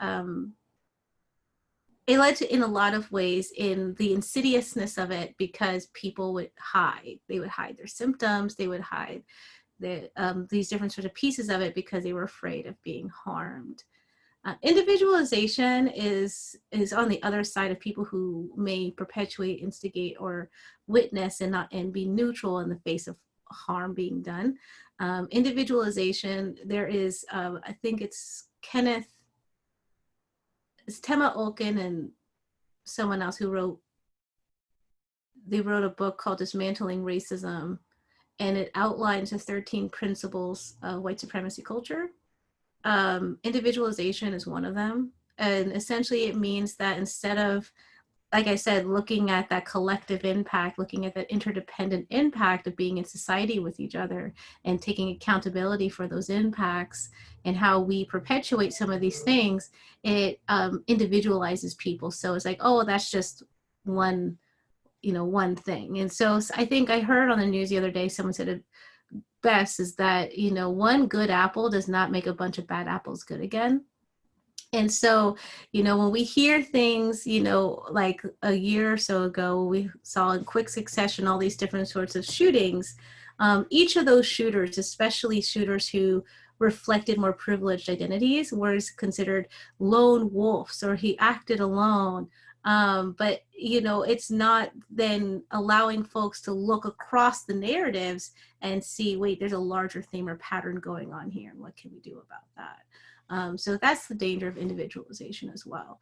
It led to, in a lot of ways, in the insidiousness of it, because people would hide. They would hide their symptoms. They would hide these different sort of pieces of it because they were afraid of being harmed. Individualization is on the other side of people who may perpetuate, instigate, or witness and be neutral in the face of harm being done. Individualization, there is, I think it's Tema Olkin and someone else who wrote a book called Dismantling Racism, and it outlines the 13 principles of white supremacy culture. Individualization is one of them. And essentially it means that instead of, like I said, looking at that collective impact, looking at that interdependent impact of being in society with each other and taking accountability for those impacts and how we perpetuate some of these things, it individualizes people. So it's like, oh, that's just one thing. And so I think I heard on the news the other day, someone said it best, is that, one good apple does not make a bunch of bad apples good again. And so, when we hear things, like a year or so ago, we saw in quick succession all these different sorts of shootings. Each of those shooters, especially shooters who reflected more privileged identities, was considered lone wolves, or he acted alone. But, it's not then allowing folks to look across the narratives and see, wait, there's a larger theme or pattern going on here. And what can we do about that? So that's the danger of individualization as well.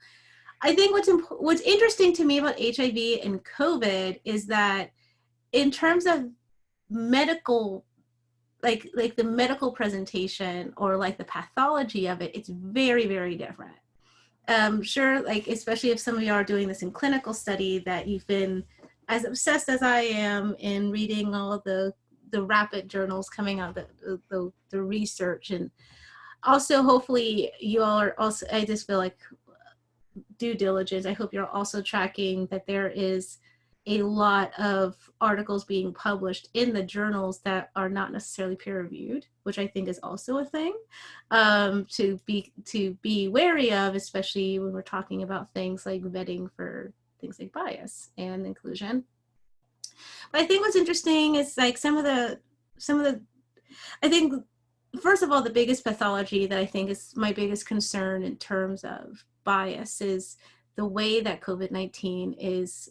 I think what's interesting to me about HIV and COVID is that in terms of medical, like the medical presentation or like the pathology of it, it's very, very different. Sure, like especially if some of you are doing this in clinical study, that you've been as obsessed as I am in reading all the rapid journals coming out, the research, and also hopefully you all are also, I just feel like due diligence, I hope you're also tracking that there is a lot of articles being published in the journals that are not necessarily peer reviewed, which I think is also a thing to be wary of, especially when we're talking about things like vetting for things like bias and inclusion. But I think what's interesting is like some of the I think, first of all, the biggest pathology that I think is my biggest concern in terms of bias is the way that COVID-19 is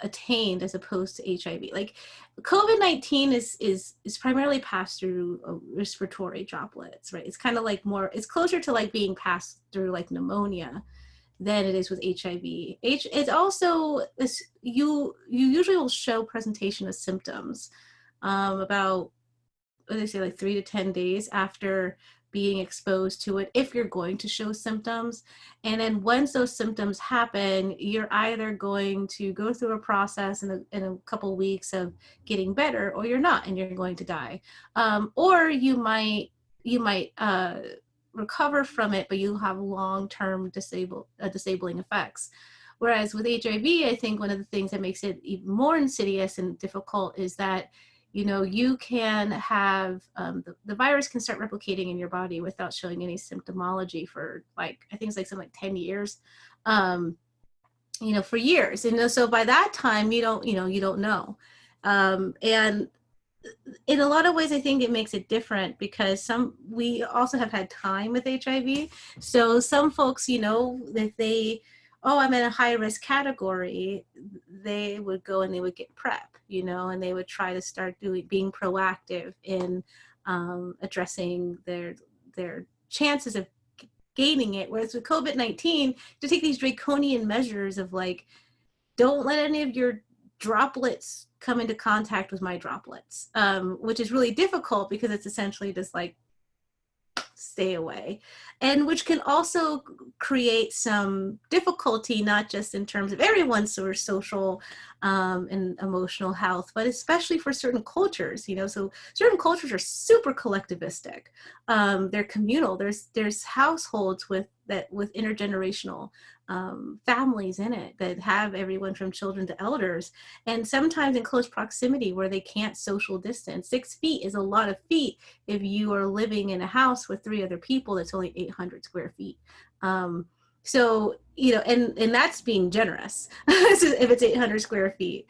attained as opposed to HIV. Like COVID-19 is primarily passed through respiratory droplets, right? It's kind of like it's closer to like being passed through like pneumonia than it is with HIV. It's also, you usually will show presentation of symptoms about, what do they say, like 3 to 10 days after being exposed to it, if you're going to show symptoms. And then once those symptoms happen, you're either going to go through a process in a couple weeks of getting better, or you're not, and you're going to die. Or you might recover from it, but you'll have long-term disabling effects. Whereas with HIV, I think one of the things that makes it even more insidious and difficult is that you can have the virus can start replicating in your body without showing any symptomology for like, I think it's like something like 10 years, for years. And so by that time, you don't know. And in a lot of ways, I think it makes it different because we also have had time with HIV. So some folks, if they, I'm in a high risk category, they would go and they would get PrEP, and they would try to start being proactive in addressing their chances of gaining it. Whereas with COVID-19, to take these draconian measures of like, don't let any of your droplets come into contact with my droplets, which is really difficult because it's essentially just like, stay away, and which can also create some difficulty, not just in terms of everyone's sort of social and emotional health, but especially for certain cultures, so certain cultures are super collectivistic. They're communal. There's households with intergenerational families in it that have everyone from children to elders, and sometimes in close proximity where they can't social distance. 6 feet is a lot of feet if you are living in a house with 3 other people that's only 800 square feet. So, and that's being generous if it's 800 square feet.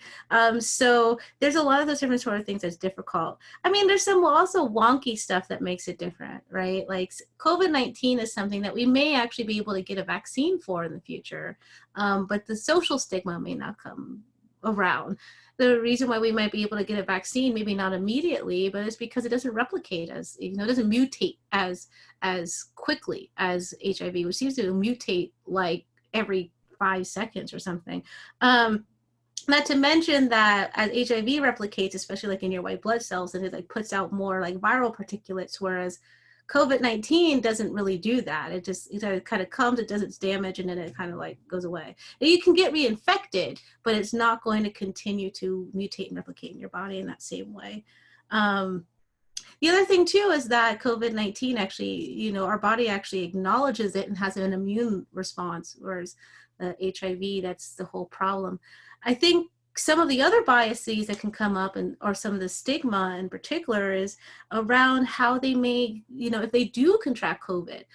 So there's a lot of those different sort of things that's difficult. I mean, there's some also wonky stuff that makes it different, right? Like COVID-19 is something that we may actually be able to get a vaccine for in the future, but the social stigma may not come around. The reason why we might be able to get a vaccine, maybe not immediately, but it's because it doesn't replicate it doesn't mutate as quickly as HIV, which seems to mutate like every 5 seconds or something. Not to mention that as HIV replicates, especially like in your white blood cells, and it like puts out more like viral particulates, whereas COVID-19 doesn't really do that. It kind of comes, it does its damage, and then it kind of like goes away. And you can get reinfected, but it's not going to continue to mutate and replicate in your body in that same way. The other thing too is that COVID-19 actually, our body actually acknowledges it and has an immune response, whereas HIV, that's the whole problem. I think some of the other biases that can come up, or some of the stigma in particular, is around how they may, if they do contract COVID,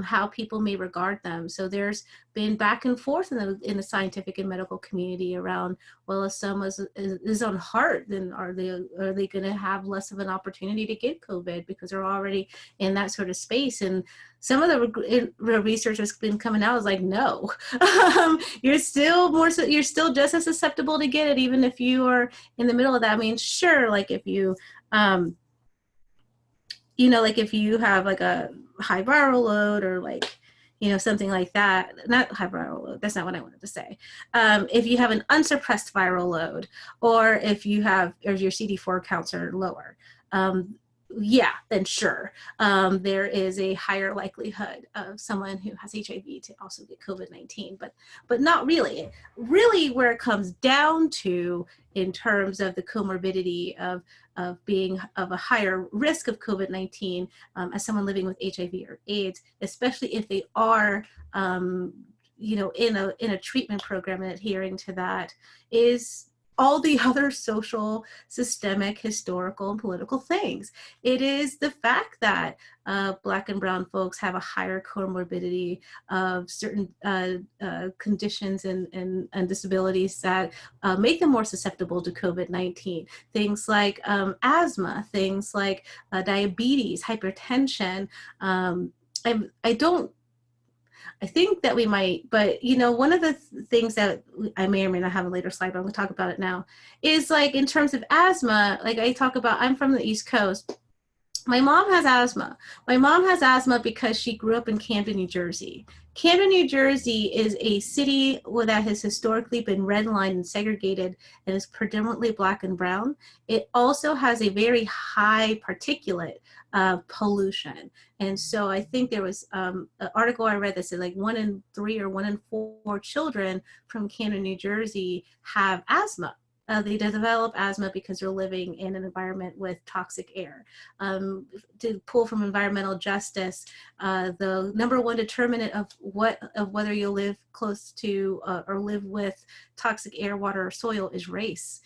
how people may regard them. So there's been back and forth in the scientific and medical community around, well, if someone is on heart, then are they going to have less of an opportunity to get COVID because they're already in that sort of space? And some of the research that's been coming out is like, no, you're still just as susceptible to get it, even if you are in the middle of that. I mean, sure, like if you, like if you have like a high viral load or like, something like that, not high viral load, that's not what I wanted to say. If you have an unsuppressed viral load, or if your CD4 counts are lower, yeah, then sure, there is a higher likelihood of someone who has HIV to also get COVID-19, but not really. Really, where it comes down to in terms of the comorbidity of being of a higher risk of COVID-19 as someone living with HIV or AIDS, especially if they are in a treatment program and adhering to that, is all the other social, systemic, historical, and political things. It is the fact that Black and brown folks have a higher comorbidity of certain conditions and disabilities that make them more susceptible to COVID-19. Things like asthma, things like diabetes, hypertension. I think that we might, but one of the things that I may or may not have a later slide, but I'm gonna talk about it now, is like in terms of asthma, like I'm from the East Coast. My mom has asthma. My mom has asthma because she grew up in Camden, New Jersey. Camden, New Jersey is a city that has historically been redlined and segregated and is predominantly Black and brown. It also has a very high particulate pollution. And so I think there was an article I read that said like 1 in 3 or 1 in 4 children from Camden, New Jersey have asthma. They develop asthma because they're living in an environment with toxic air. To pull from environmental justice, the number 1 determinant of whether you'll live close to or live with toxic air, water, or soil is race.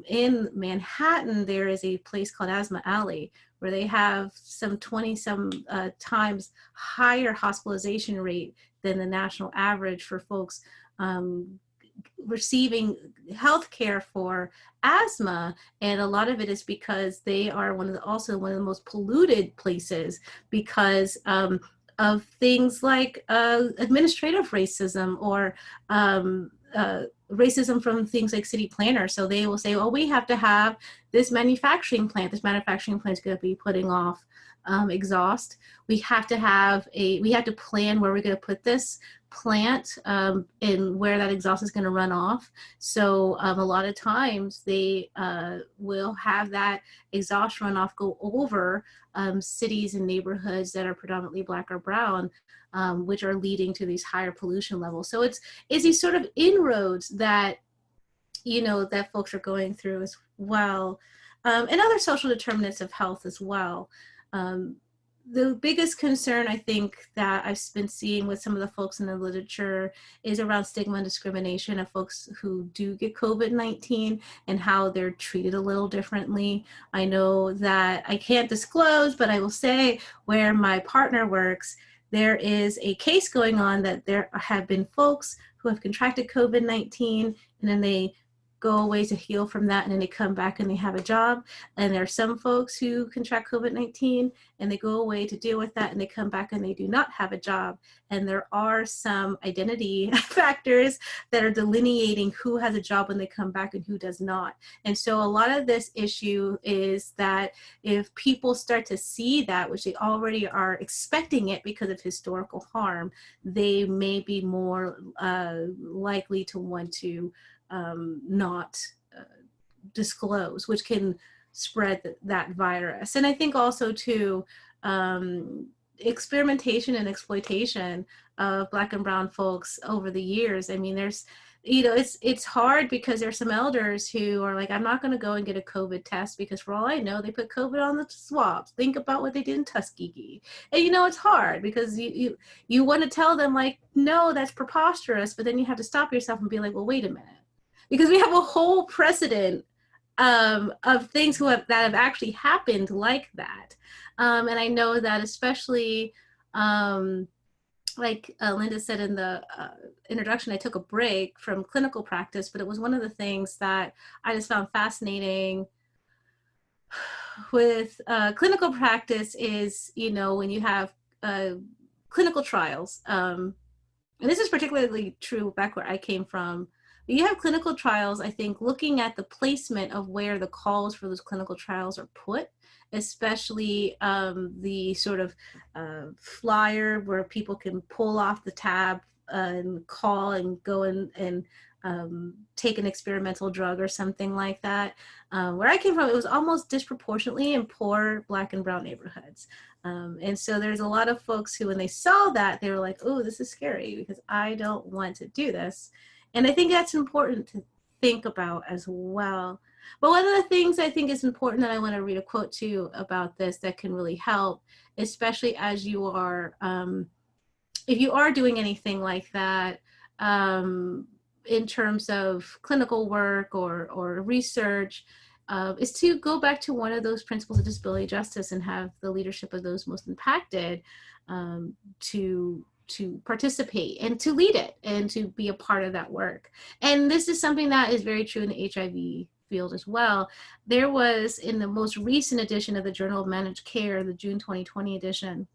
In Manhattan, there is a place called Asthma Alley where they have some 20-some times higher hospitalization rate than the national average for folks receiving health care for asthma. And a lot of it is because they are also one of the most polluted places because of things like administrative racism or racism from things like city planners. So they will say, well, we have to have this manufacturing plant. This manufacturing plant is going to be putting off exhaust. We have to plan where we're going to put this plant and where that exhaust is going to run off. So a lot of times they will have that exhaust runoff go over cities and neighborhoods that are predominantly Black or brown, which are leading to these higher pollution levels. So it's these sort of inroads that, you know, that folks are going through as well, and other social determinants of health as well. The biggest concern I think that I've been seeing with some of the folks in the literature is around stigma and discrimination of folks who do get COVID-19 and how they're treated a little differently. I know that I can't disclose, but I will say where my partner works, there is a case going on that there have been folks who have contracted COVID-19 and then they go away to heal from that, and then they come back and they have a job. And there are some folks who contract COVID-19 and they go away to deal with that, and they come back and they do not have a job. And there are some identity factors that are delineating who has a job when they come back and who does not. And so a lot of this issue is that if people start to see that, which they already are expecting it because of historical harm, they may be more likely to want to not disclose, which can spread that virus. And I think also too, experimentation and exploitation of Black and brown folks over the years. I mean, there's, you know, it's hard because there's some elders who are like, I'm not going to go and get a COVID test because for all I know, they put COVID on the swabs. Think about what they did in Tuskegee. And, you know, it's hard because you want to tell them like, no, that's preposterous. But then you have to stop yourself and be like, well, wait a minute. Because we have a whole precedent of things that have actually happened like that. And I know that especially, like Linda said in the introduction, I took a break from clinical practice, but it was one of the things that I just found fascinating with clinical practice is, you know, when you have clinical trials, and this is particularly true back where I came from, you have clinical trials, I think, looking at the placement of where the calls for those clinical trials are put, especially the sort of flyer where people can pull off the tab and call and go in and take an experimental drug or something like that. Where I came from, it was almost disproportionately in poor Black and brown neighborhoods. And so there's a lot of folks who, when they saw that, they were like, oh, this is scary because I don't want to do this. And I think that's important to think about as well. But one of the things I think is important that I want to read a quote to about this that can really help, especially as you are, if you are doing anything like that, in terms of clinical work or research, is to go back to one of those principles of disability justice and have the leadership of those most impacted to participate and to lead it and to be a part of that work. And this is something that is very true in the HIV field as well. There was, in the most recent edition of the Journal of Managed Care, the June 2020 edition,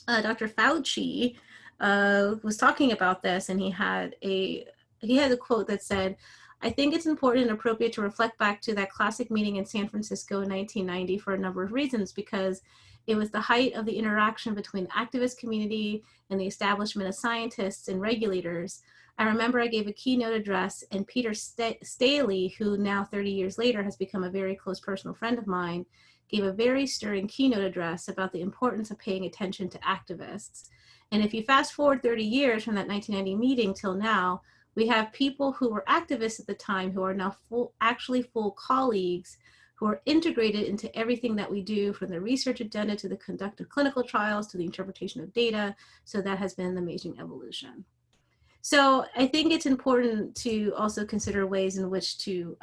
Dr. Fauci was talking about this, and he had a quote that said, I think it's important and appropriate to reflect back to that classic meeting in San Francisco in 1990 for a number of reasons, because it was the height of the interaction between the activist community and the establishment of scientists and regulators. I remember I gave a keynote address, and Peter Staley, who now 30 years later has become a very close personal friend of mine, gave a very stirring keynote address about the importance of paying attention to activists. And if you fast forward 30 years from that 1990 meeting till now, we have people who were activists at the time who are now actually full colleagues who are integrated into everything that we do, from the research agenda to the conduct of clinical trials to the interpretation of data. So that has been an amazing evolution. So I think it's important to also consider ways in which to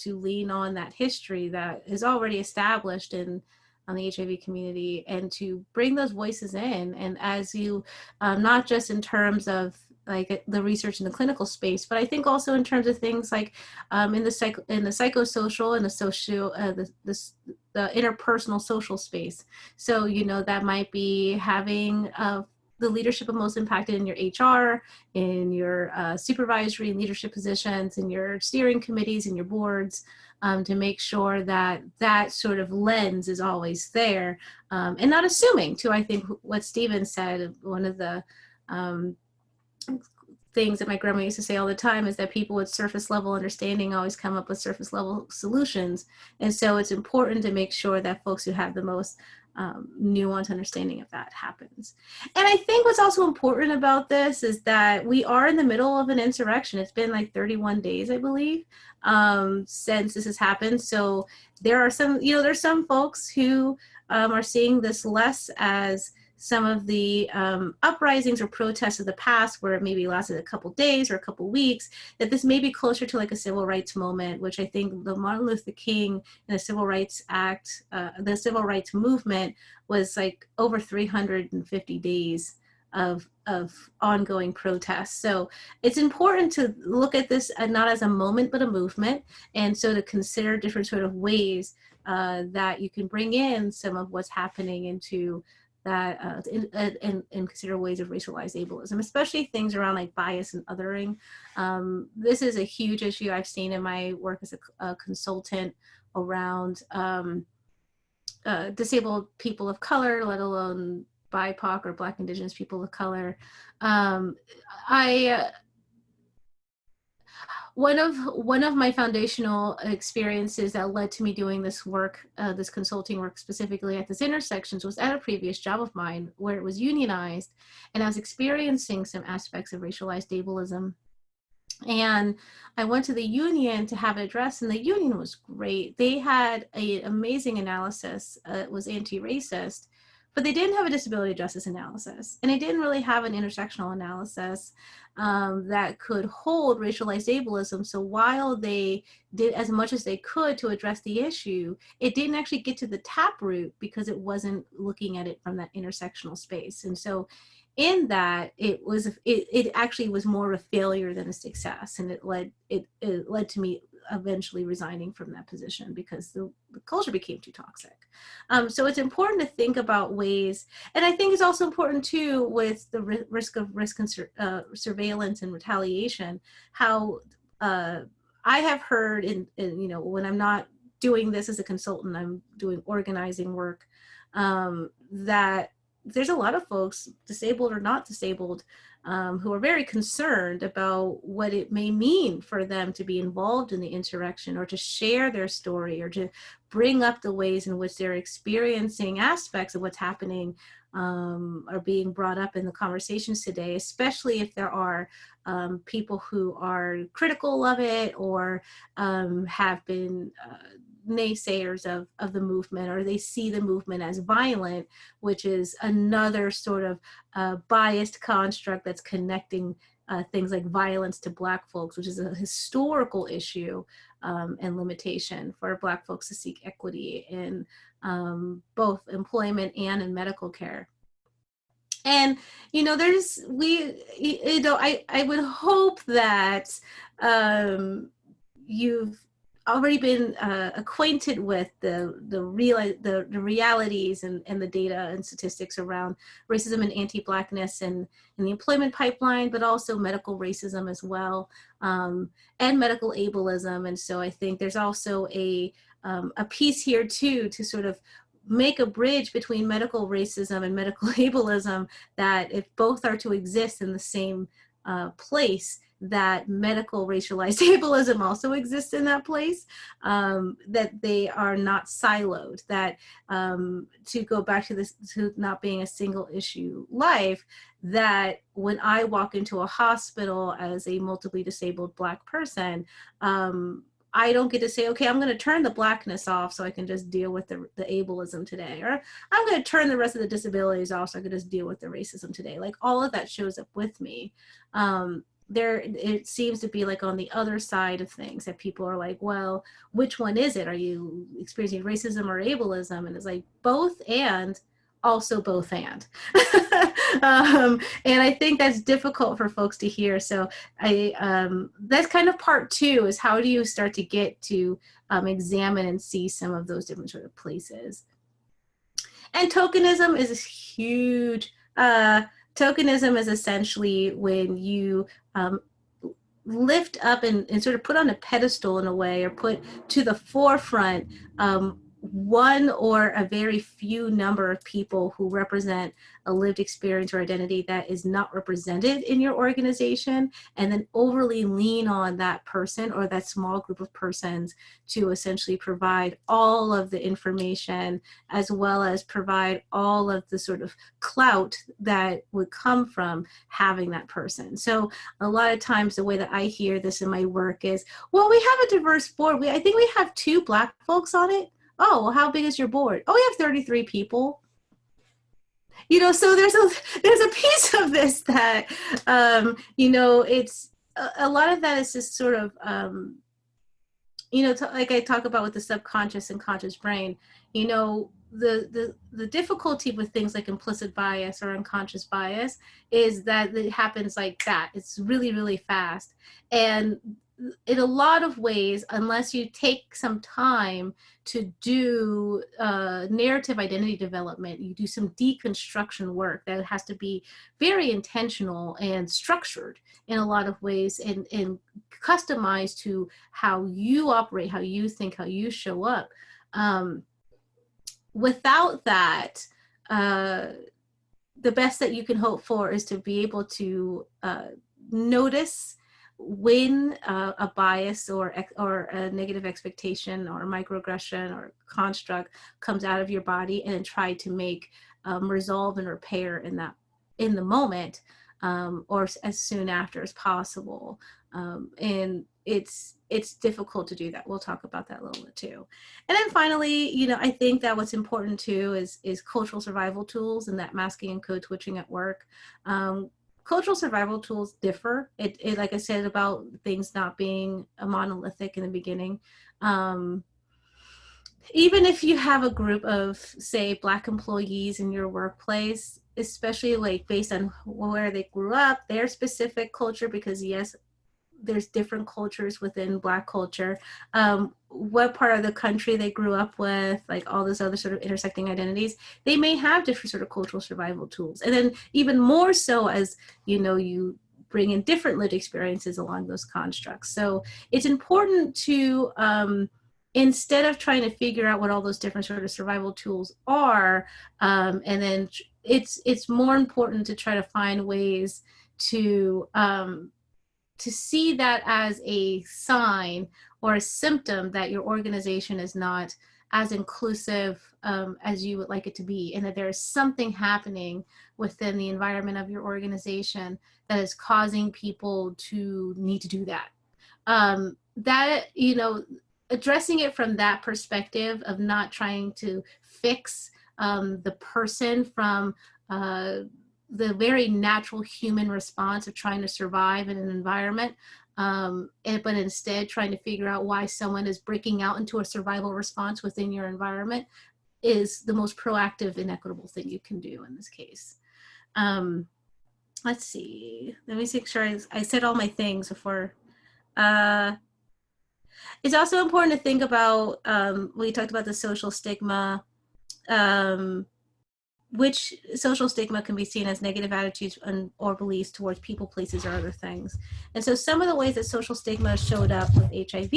lean on that history that is already established on the HIV community, and to bring those voices in. And as you, not just in terms of like the research in the clinical space, but I think also in terms of things like in the psychosocial and the social, the interpersonal social space. So, you know, that might be having the leadership of most impacted in your HR, in your supervisory and leadership positions, in your steering committees, in your boards, to make sure that that sort of lens is always there, and not assuming too. I think what Stephen said, one of the things that my grandma used to say all the time is that people with surface level understanding always come up with surface level solutions. And so it's important to make sure that folks who have the most nuanced understanding of that happens. And I think what's also important about this is that we are in the middle of an insurrection. It's been like 31 days, I believe, since this has happened. So there are some, there's some folks who are seeing this less as some of the uprisings or protests of the past, where it maybe lasted a couple days or a couple weeks, that this may be closer to like a civil rights moment, which I think the Martin Luther King and the Civil Rights Act, the civil rights movement was like over 350 days of ongoing protests. So it's important to look at this not as a moment, but a movement. And so to consider different sort of ways that you can bring in some of what's happening into that and consider ways of racialized ableism, especially things around like bias and othering. This is a huge issue I've seen in my work as a consultant around disabled people of color, let alone BIPOC or Black Indigenous people of color. One of my foundational experiences that led to me doing this work, this consulting work specifically at this intersections, was at a previous job of mine where it was unionized, and I was experiencing some aspects of racialized ableism. And I went to the union to have it addressed, and the union was great. They had an amazing analysis. It was anti-racist, but they didn't have a disability justice analysis, and they didn't really have an intersectional analysis that could hold racialized ableism. So while they did as much as they could to address the issue, it didn't actually get to the taproot because it wasn't looking at it from that intersectional space. And so in that, it actually was more of a failure than a success, and it led to me eventually resigning from that position because the culture became too toxic. So it's important to think about ways, and I think it's also important too with the risk of surveillance and retaliation, how I have heard when I'm not doing this as a consultant, I'm doing organizing work, that there's a lot of folks, disabled or not disabled, who are very concerned about what it may mean for them to be involved in the insurrection, or to share their story, or to bring up the ways in which they're experiencing aspects of what's happening, are being brought up in the conversations today, especially if there are people who are critical of it, or have been naysayers of the movement, or they see the movement as violent, which is another sort of biased construct that's connecting things like violence to Black folks, which is a historical issue and limitation for Black folks to seek equity in both employment and in medical care. And I would hope that you've already been acquainted with the realities and the data and statistics around racism and anti-Blackness and the employment pipeline, but also medical racism as well, and medical ableism. And so I think there's also a piece here too to sort of make a bridge between medical racism and medical ableism, that if both are to exist in the same place, that medical racialized ableism also exists in that place, that they are not siloed, that to go back to this, to not being a single issue life, that when I walk into a hospital as a multiply disabled Black person, I don't get to say, okay, I'm going to turn the Blackness off so I can just deal with the ableism today, or I'm going to turn the rest of the disabilities off so I can just deal with the racism today. Like, all of that shows up with me. It seems to be like on the other side of things that people are like, well, which one is it? Are you experiencing racism or ableism? And it's like both, and also both and. And I think that's difficult for folks to hear. So that's kind of part two, is how do you start to get to examine and see some of those different sort of places. And tokenism is huge. Tokenism is essentially when you lift up and sort of put on a pedestal in a way, or put to the forefront one or a very few number of people who represent a lived experience or identity that is not represented in your organization, and then overly lean on that person or that small group of persons to essentially provide all of the information, as well as provide all of the sort of clout that would come from having that person. So a lot of times the way that I hear this in my work is, well, we have a diverse board. I think we have 2 Black folks on it. Oh, well, how big is your board? Oh, we have 33 people. You know, so there's a piece of this that, you know, it's a lot of that is just sort of, you know, like I talk about with the subconscious and conscious brain, you know, the difficulty with things like implicit bias or unconscious bias is that it happens like that. It's really, really fast. And in a lot of ways, unless you take some time to do narrative identity development, you do some deconstruction work that has to be very intentional and structured in a lot of ways, and customized to how you operate, how you think, how you show up. Without that, the best that you can hope for is to be able to notice when a bias or a negative expectation or microaggression or construct comes out of your body, and then try to make resolve and repair in the moment, or as soon after as possible. And it's difficult to do that. We'll talk about that a little bit too. And then finally, you know, I think that what's important too is cultural survival tools, and that masking and code switching at work. Cultural survival tools differ. It like I said about things not being a monolithic in the beginning. Even if you have a group of, say, Black employees in your workplace, especially like based on where they grew up, their specific culture, because yes, there's different cultures within Black culture, what part of the country they grew up with, like all those other sort of intersecting identities, they may have different sort of cultural survival tools. And then even more so as, you know, you bring in different lived experiences along those constructs. So it's important to, instead of trying to figure out what all those different sort of survival tools are, and then it's more important to try to find ways to see that as a sign or a symptom that your organization is not as inclusive as you would like it to be, and that there is something happening within the environment of your organization that is causing people to need to do that. That, you know, addressing it from that perspective of not trying to fix the person from the very natural human response of trying to survive in an environment, but instead trying to figure out why someone is breaking out into a survival response within your environment, is the most proactive and equitable thing you can do in this case. Let's see, let me make sure I said all my things before. It's also important to think about, we talked about the social stigma, which social stigma can be seen as negative attitudes or beliefs towards people, places, or other things. And so some of the ways that social stigma showed up with HIV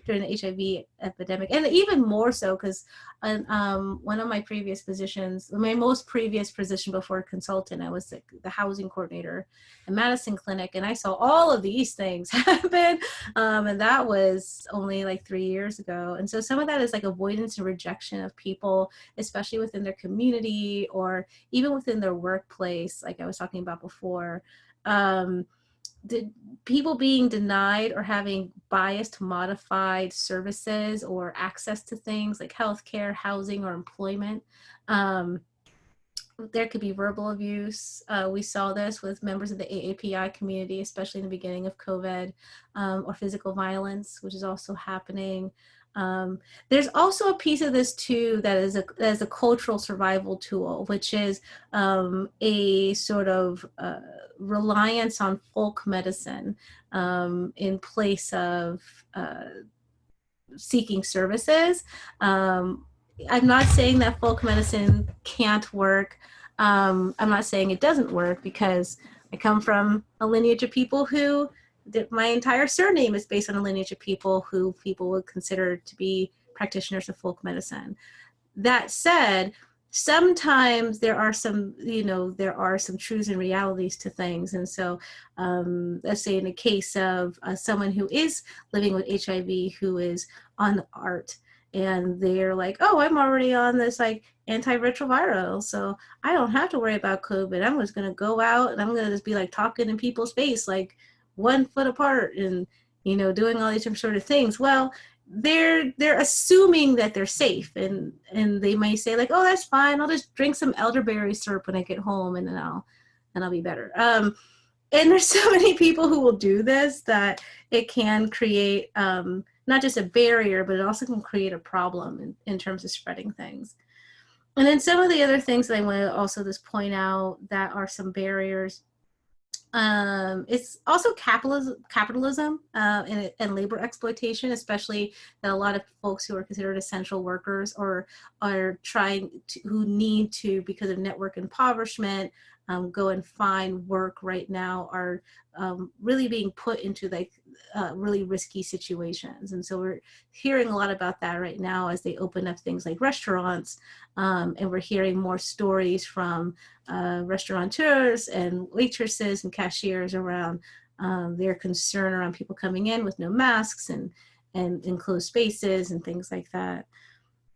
during the HIV epidemic, and even more so because one of my previous positions, my most previous position before consultant, I was the housing coordinator at Madison Clinic, and I saw all of these things happen, and that was only like 3 years ago. And so some of that is like avoidance and rejection of people, especially within their community or even within their workplace, like I was talking about before. People being denied or having biased, modified services or access to things like healthcare, housing, or employment. There could be verbal abuse. We saw this with members of the AAPI community, especially in the beginning of COVID, or physical violence, which is also happening. There's also a piece of this too that is a cultural survival tool, which is a sort of reliance on folk medicine in place of seeking services. I'm not saying that folk medicine can't work. I'm not saying it doesn't work, because I come from a lineage of people my entire surname is based on a lineage of people who people would consider to be practitioners of folk medicine. That said, sometimes there are some, there are some truths and realities to things. And so let's say in the case of someone who is living with HIV, who is on ART, and they're like, oh, I'm already on this like antiretroviral, so I don't have to worry about COVID. I'm just going to go out and I'm going to just be like talking in people's face, like 1 foot apart, and, doing all these different sort of things. Well, they're assuming that they're safe, and they may say like, oh, that's fine, I'll just drink some elderberry syrup when I get home, and then I'll be better. And there's so many people who will do this that it can create not just a barrier, but it also can create a problem in terms of spreading things. And then some of the other things that I want to also just point out that are some barriers. It's also capitalism and labor exploitation, especially that a lot of folks who are considered essential workers or are who need to, because of network impoverishment, go and find work right now, are really being put into like really risky situations. And so we're hearing a lot about that right now as they open up things like restaurants, and we're hearing more stories from restaurateurs and waitresses and cashiers around their concern around people coming in with no masks and enclosed spaces and things like that.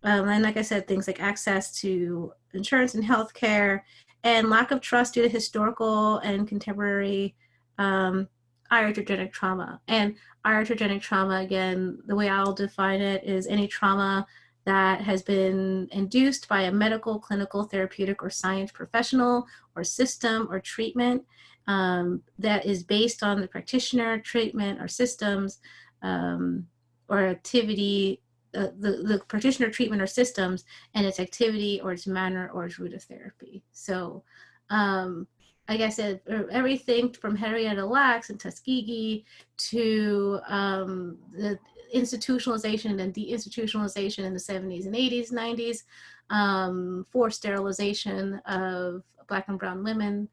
And like I said, things like access to insurance and healthcare, and lack of trust due to historical and contemporary iatrogenic trauma. And iatrogenic trauma, again, the way I'll define it is any trauma that has been induced by a medical, clinical, therapeutic, or science professional or system or treatment that is based on the practitioner, treatment, or systems or activity, the practitioner, treatment, or systems, and its activity or its manner or its route of therapy. So like I said, everything from Henrietta Lacks and Tuskegee to the institutionalization and deinstitutionalization in the 70s and 80s, 90s, forced sterilization of Black and brown women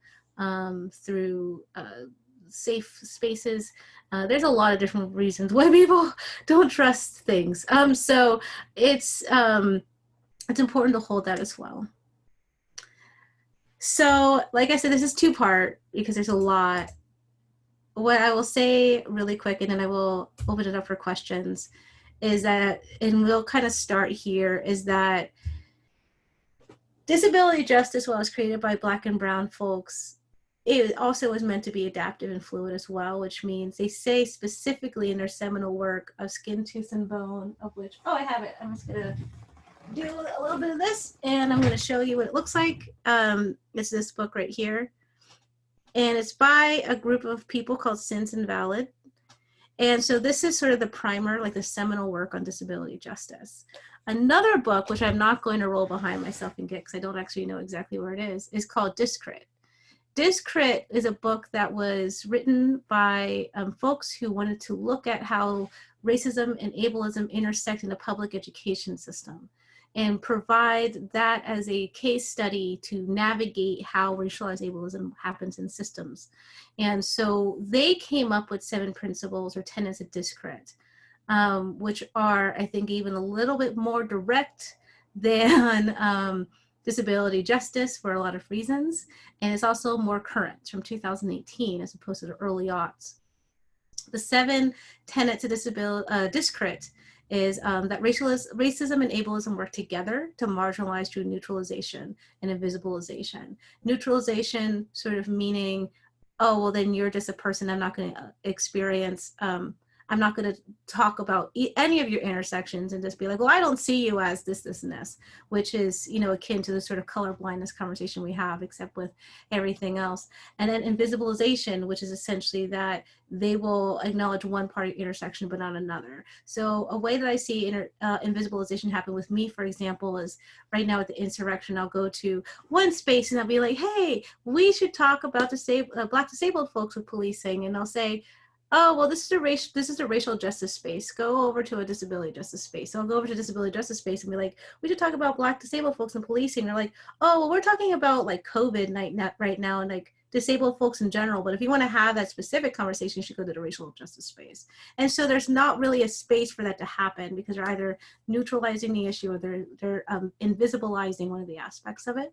through safe spaces. There's a lot of different reasons why people don't trust things. So it's important to hold that as well. So, like I said, this is two-part because there's a lot. What I will say really quick, and then I will open it up for questions, is that, and we'll kind of start here, is that disability justice, while it was created by Black and brown folks, it also was meant to be adaptive and fluid as well, which means they say specifically in their seminal work of Skin, Tooth, and Bone, of which, oh, I have it. I'm just going to do a little bit of this, and I'm going to show you what it looks like. It's this book right here. And it's by a group of people called Sins Invalid. And so this is sort of the primer, like the seminal work on disability justice. Another book, which I'm not going to roll behind myself and get because I don't actually know exactly where it is called Discrit. Discrit is a book that was written by folks who wanted to look at how racism and ableism intersect in the public education system and provide that as a case study to navigate how racialized ableism happens in systems. And so they came up with 7 principles or tenets of Discrit, which are, I think, even a little bit more direct than disability justice for a lot of reasons. And it's also more current, from 2018 as opposed to the early aughts. The 7 tenets of Discrit is that racism and ableism work together to marginalize through neutralization and invisibilization. Neutralization sort of meaning, oh, well, then you're just a person, I'm not going to experience, I'm not going to talk about any of your intersections and just be like, well, I don't see you as this, this, and this, which is, akin to the sort of color blindness conversation we have, except with everything else. And then invisibilization, which is essentially that they will acknowledge one part of intersection, but not another. So a way that I see invisibilization happen with me, for example, is right now at the insurrection, I'll go to one space and I'll be like, hey, we should talk about Black disabled folks with policing. And I'll say, oh, well, this is a racial justice space. Go over to a disability justice space. So I'll go over to disability justice space and be like, we should talk about Black disabled folks in policing. They're like, oh, well, we're talking about like COVID right now. And like, disabled folks in general, but if you want to have that specific conversation, you should go to the racial justice space. And so there's not really a space for that to happen because they're either neutralizing the issue or they're invisibilizing one of the aspects of it.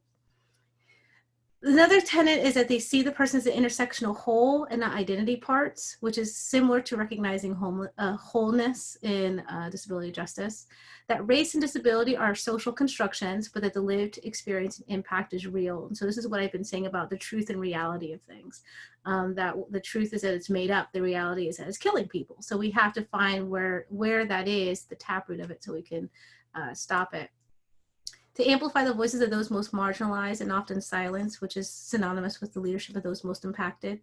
Another tenet is that they see the person as an intersectional whole and not identity parts, which is similar to recognizing wholeness in disability justice. That race and disability are social constructions, but that the lived experience and impact is real. And so this is what I've been saying about the truth and reality of things. That the truth is that it's made up. The reality is that it's killing people. So we have to find where that is, the taproot of it, so we can stop it. To amplify the voices of those most marginalized and often silenced, which is synonymous with the leadership of those most impacted.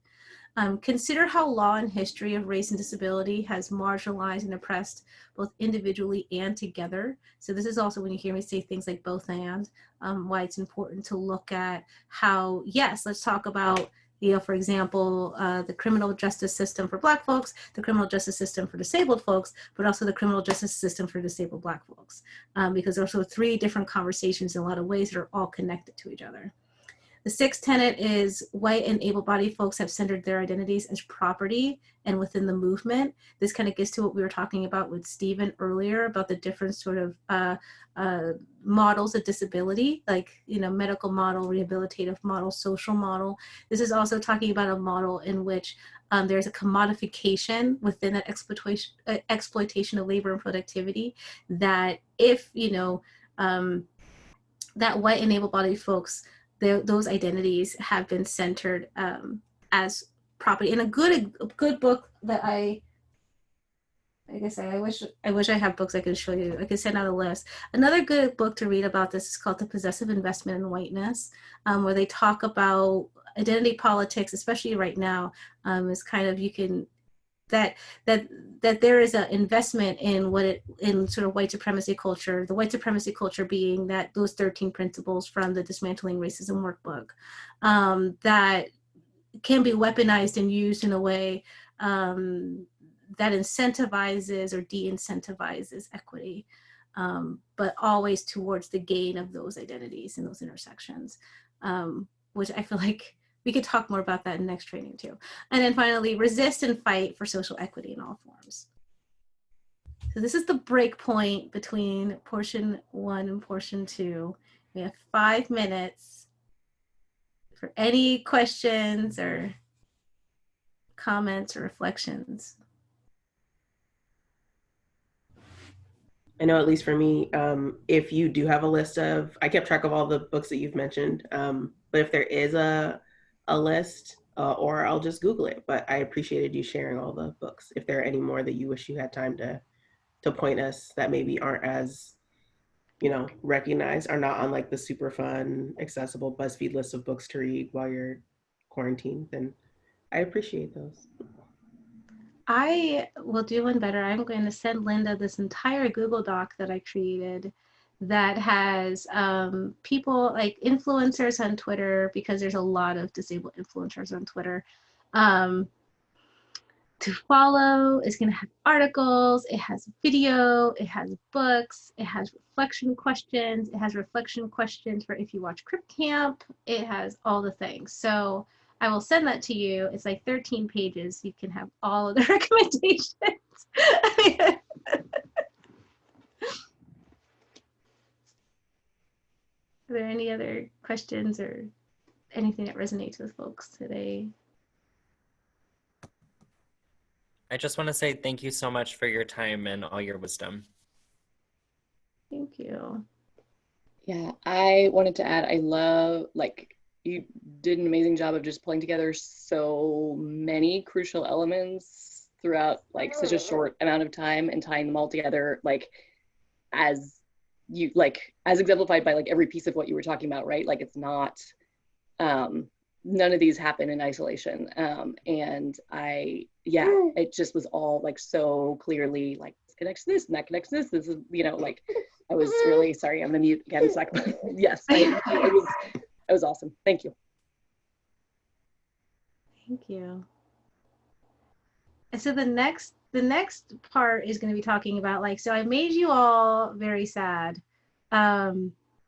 Consider how law and history of race and disability has marginalized and oppressed both individually and together. So this is also when you hear me say things like both and, why it's important to look at how, yes, let's talk about, you know, for example, the criminal justice system for Black folks, the criminal justice system for disabled folks, but also the criminal justice system for disabled Black folks, because there's also 3 different conversations in a lot of ways that are all connected to each other. The 6th tenet is white and able-bodied folks have centered their identities as property and within the movement. This kind of gets to what we were talking about with Stephen earlier about the different sort of models of disability, like, you know, medical model, rehabilitative model, social model. This is also talking about a model in which there's a commodification within that exploitation of labor and productivity, that if, you know, that white and able-bodied folks, those identities have been centered as property. And a good book that I guess I wish I have books I could show you. I could send out a list. Another good book to read about this is called The Possessive Investment in Whiteness, where they talk about identity politics, especially right now, is kind of, you can, that there is an investment in in sort of white supremacy culture, the white supremacy culture being that those 13 principles from the Dismantling Racism workbook, that can be weaponized and used in a way that incentivizes or de-incentivizes equity, but always towards the gain of those identities and those intersections, which I feel like we could talk more about that in next training too. And then finally, resist and fight for social equity in all forms. So this is the break point between portion 1 and portion 2. We have 5 minutes for any questions or comments or reflections. I know, at least for me, if you do have a list of, I kept track of all the books that you've mentioned, but if there is a list, or I'll just Google it. But I appreciated you sharing all the books. If there are any more that you wish you had time to point us that maybe aren't as, you know, recognized, are not on like the super fun, accessible BuzzFeed list of books to read while you're quarantined, then I appreciate those. I will do one better. I'm going to send Linda this entire Google Doc that I created that has people like influencers on Twitter, because there's a lot of disabled influencers on Twitter, to follow. It's going to have articles, it has video, it has books, it has reflection questions, it has reflection questions for if you watch Crip Camp, it has all the things. So I will send that to you. It's like 13 pages. You can have all of the recommendations. Are there any other questions or anything that resonates with folks today? I just want to say thank you so much for your time and all your wisdom. Thank you. Yeah, I wanted to add, I love, like, you did an amazing job of just pulling together so many crucial elements throughout like such a short amount of time and tying them all together, like as you, like as exemplified by like every piece of what you were talking about, right? Like it's not, none of these happen in isolation. And it just was all like so clearly like this connects to this and that connects to this. This is, you know, like I was really sorry, I'm gonna mute again in a second. Yes, it was awesome. Thank you. Thank you. And so the next part is going to be talking about like, so I made you all very sad.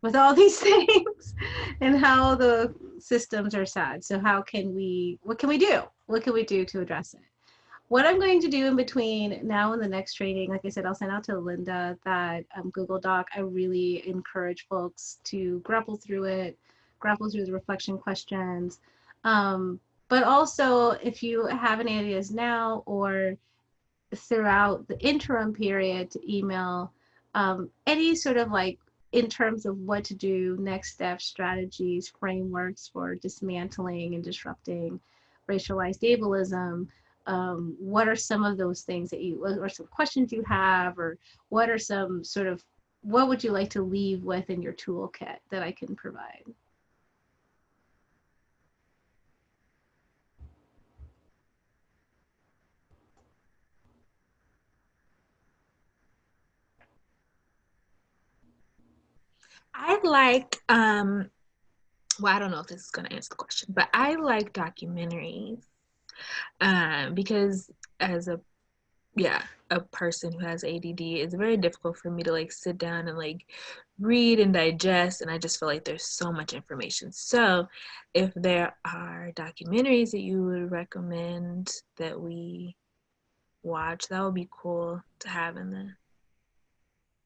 with all these things and how the systems are sad. So what can we do? What can we do to address it? What I'm going to do in between now and the next training, like I said, I'll send out to Linda that Google Doc. I really encourage folks to grapple through it, grapple through the reflection questions. But also, if you have any ideas now or throughout the interim period, to email any sort of like in terms of what to do, next steps, strategies, frameworks for dismantling and disrupting racialized ableism. What are some of those things that what are some questions you have, or what are some sort of, what would you like to leave with in your toolkit that I can provide? I like well, I don't know if this is going to answer the question, but I like documentaries because as a person who has ADD, it's very difficult for me to like sit down and like read and digest, and I just feel like there's so much information. So if there are documentaries that you would recommend that we watch, that would be cool to have in the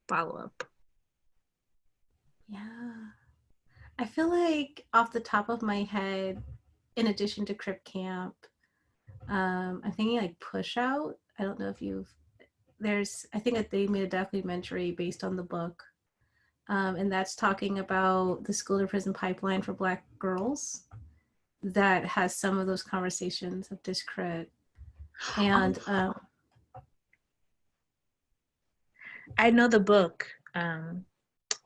follow-up. Yeah. I feel like off the top of my head, in addition to Crip Camp, I'm thinking like Push Out. I don't know if I think that they made a documentary based on the book. And that's talking about the school to prison pipeline for Black girls that has some of those conversations of discredit. And I know the book.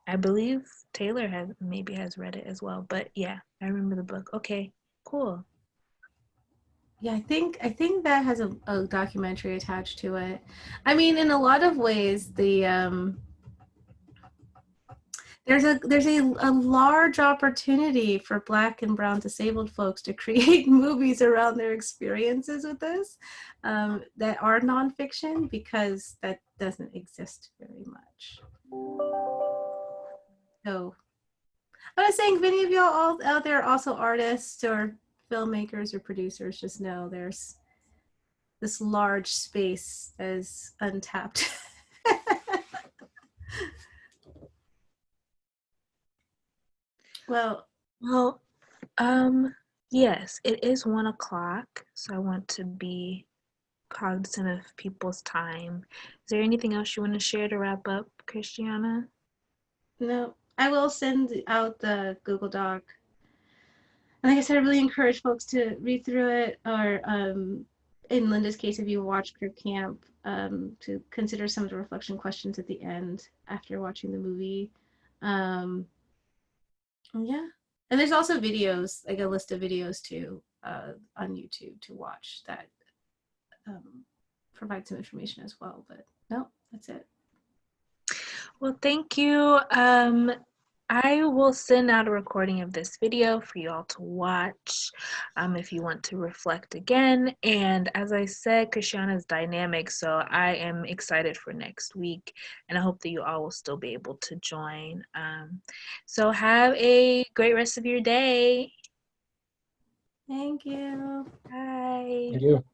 I believe Taylor has read it as well, but yeah, I remember the book. Okay, cool. yeah, I think that has a documentary attached to it. I mean, in a lot of ways, there's a large opportunity for Black and brown disabled folks to create movies around their experiences with this that are nonfiction, because that doesn't exist very much. So I'm not saying if any of y'all all out there are also artists or filmmakers or producers, just know there's this large space as untapped. Well, yes, it is 1 o'clock, so I want to be cognizant of people's time. Is there anything else you want to share to wrap up, ChrisTiana? no, I will send out the Google Doc. And like I said, I really encourage folks to read through it, or in Linda's case, if you watch Crip Camp, to consider some of the reflection questions at the end after watching the movie. Yeah. And there's also videos, like a list of videos too, on YouTube to watch that provide some information as well. But no, that's it. Well, thank you. I will send out a recording of this video for you all to watch if you want to reflect again. And as I said, ChrisTiana is dynamic, so I am excited for next week, and I hope that you all will still be able to join. So have a great rest of your day. Thank you. Bye. Thank you.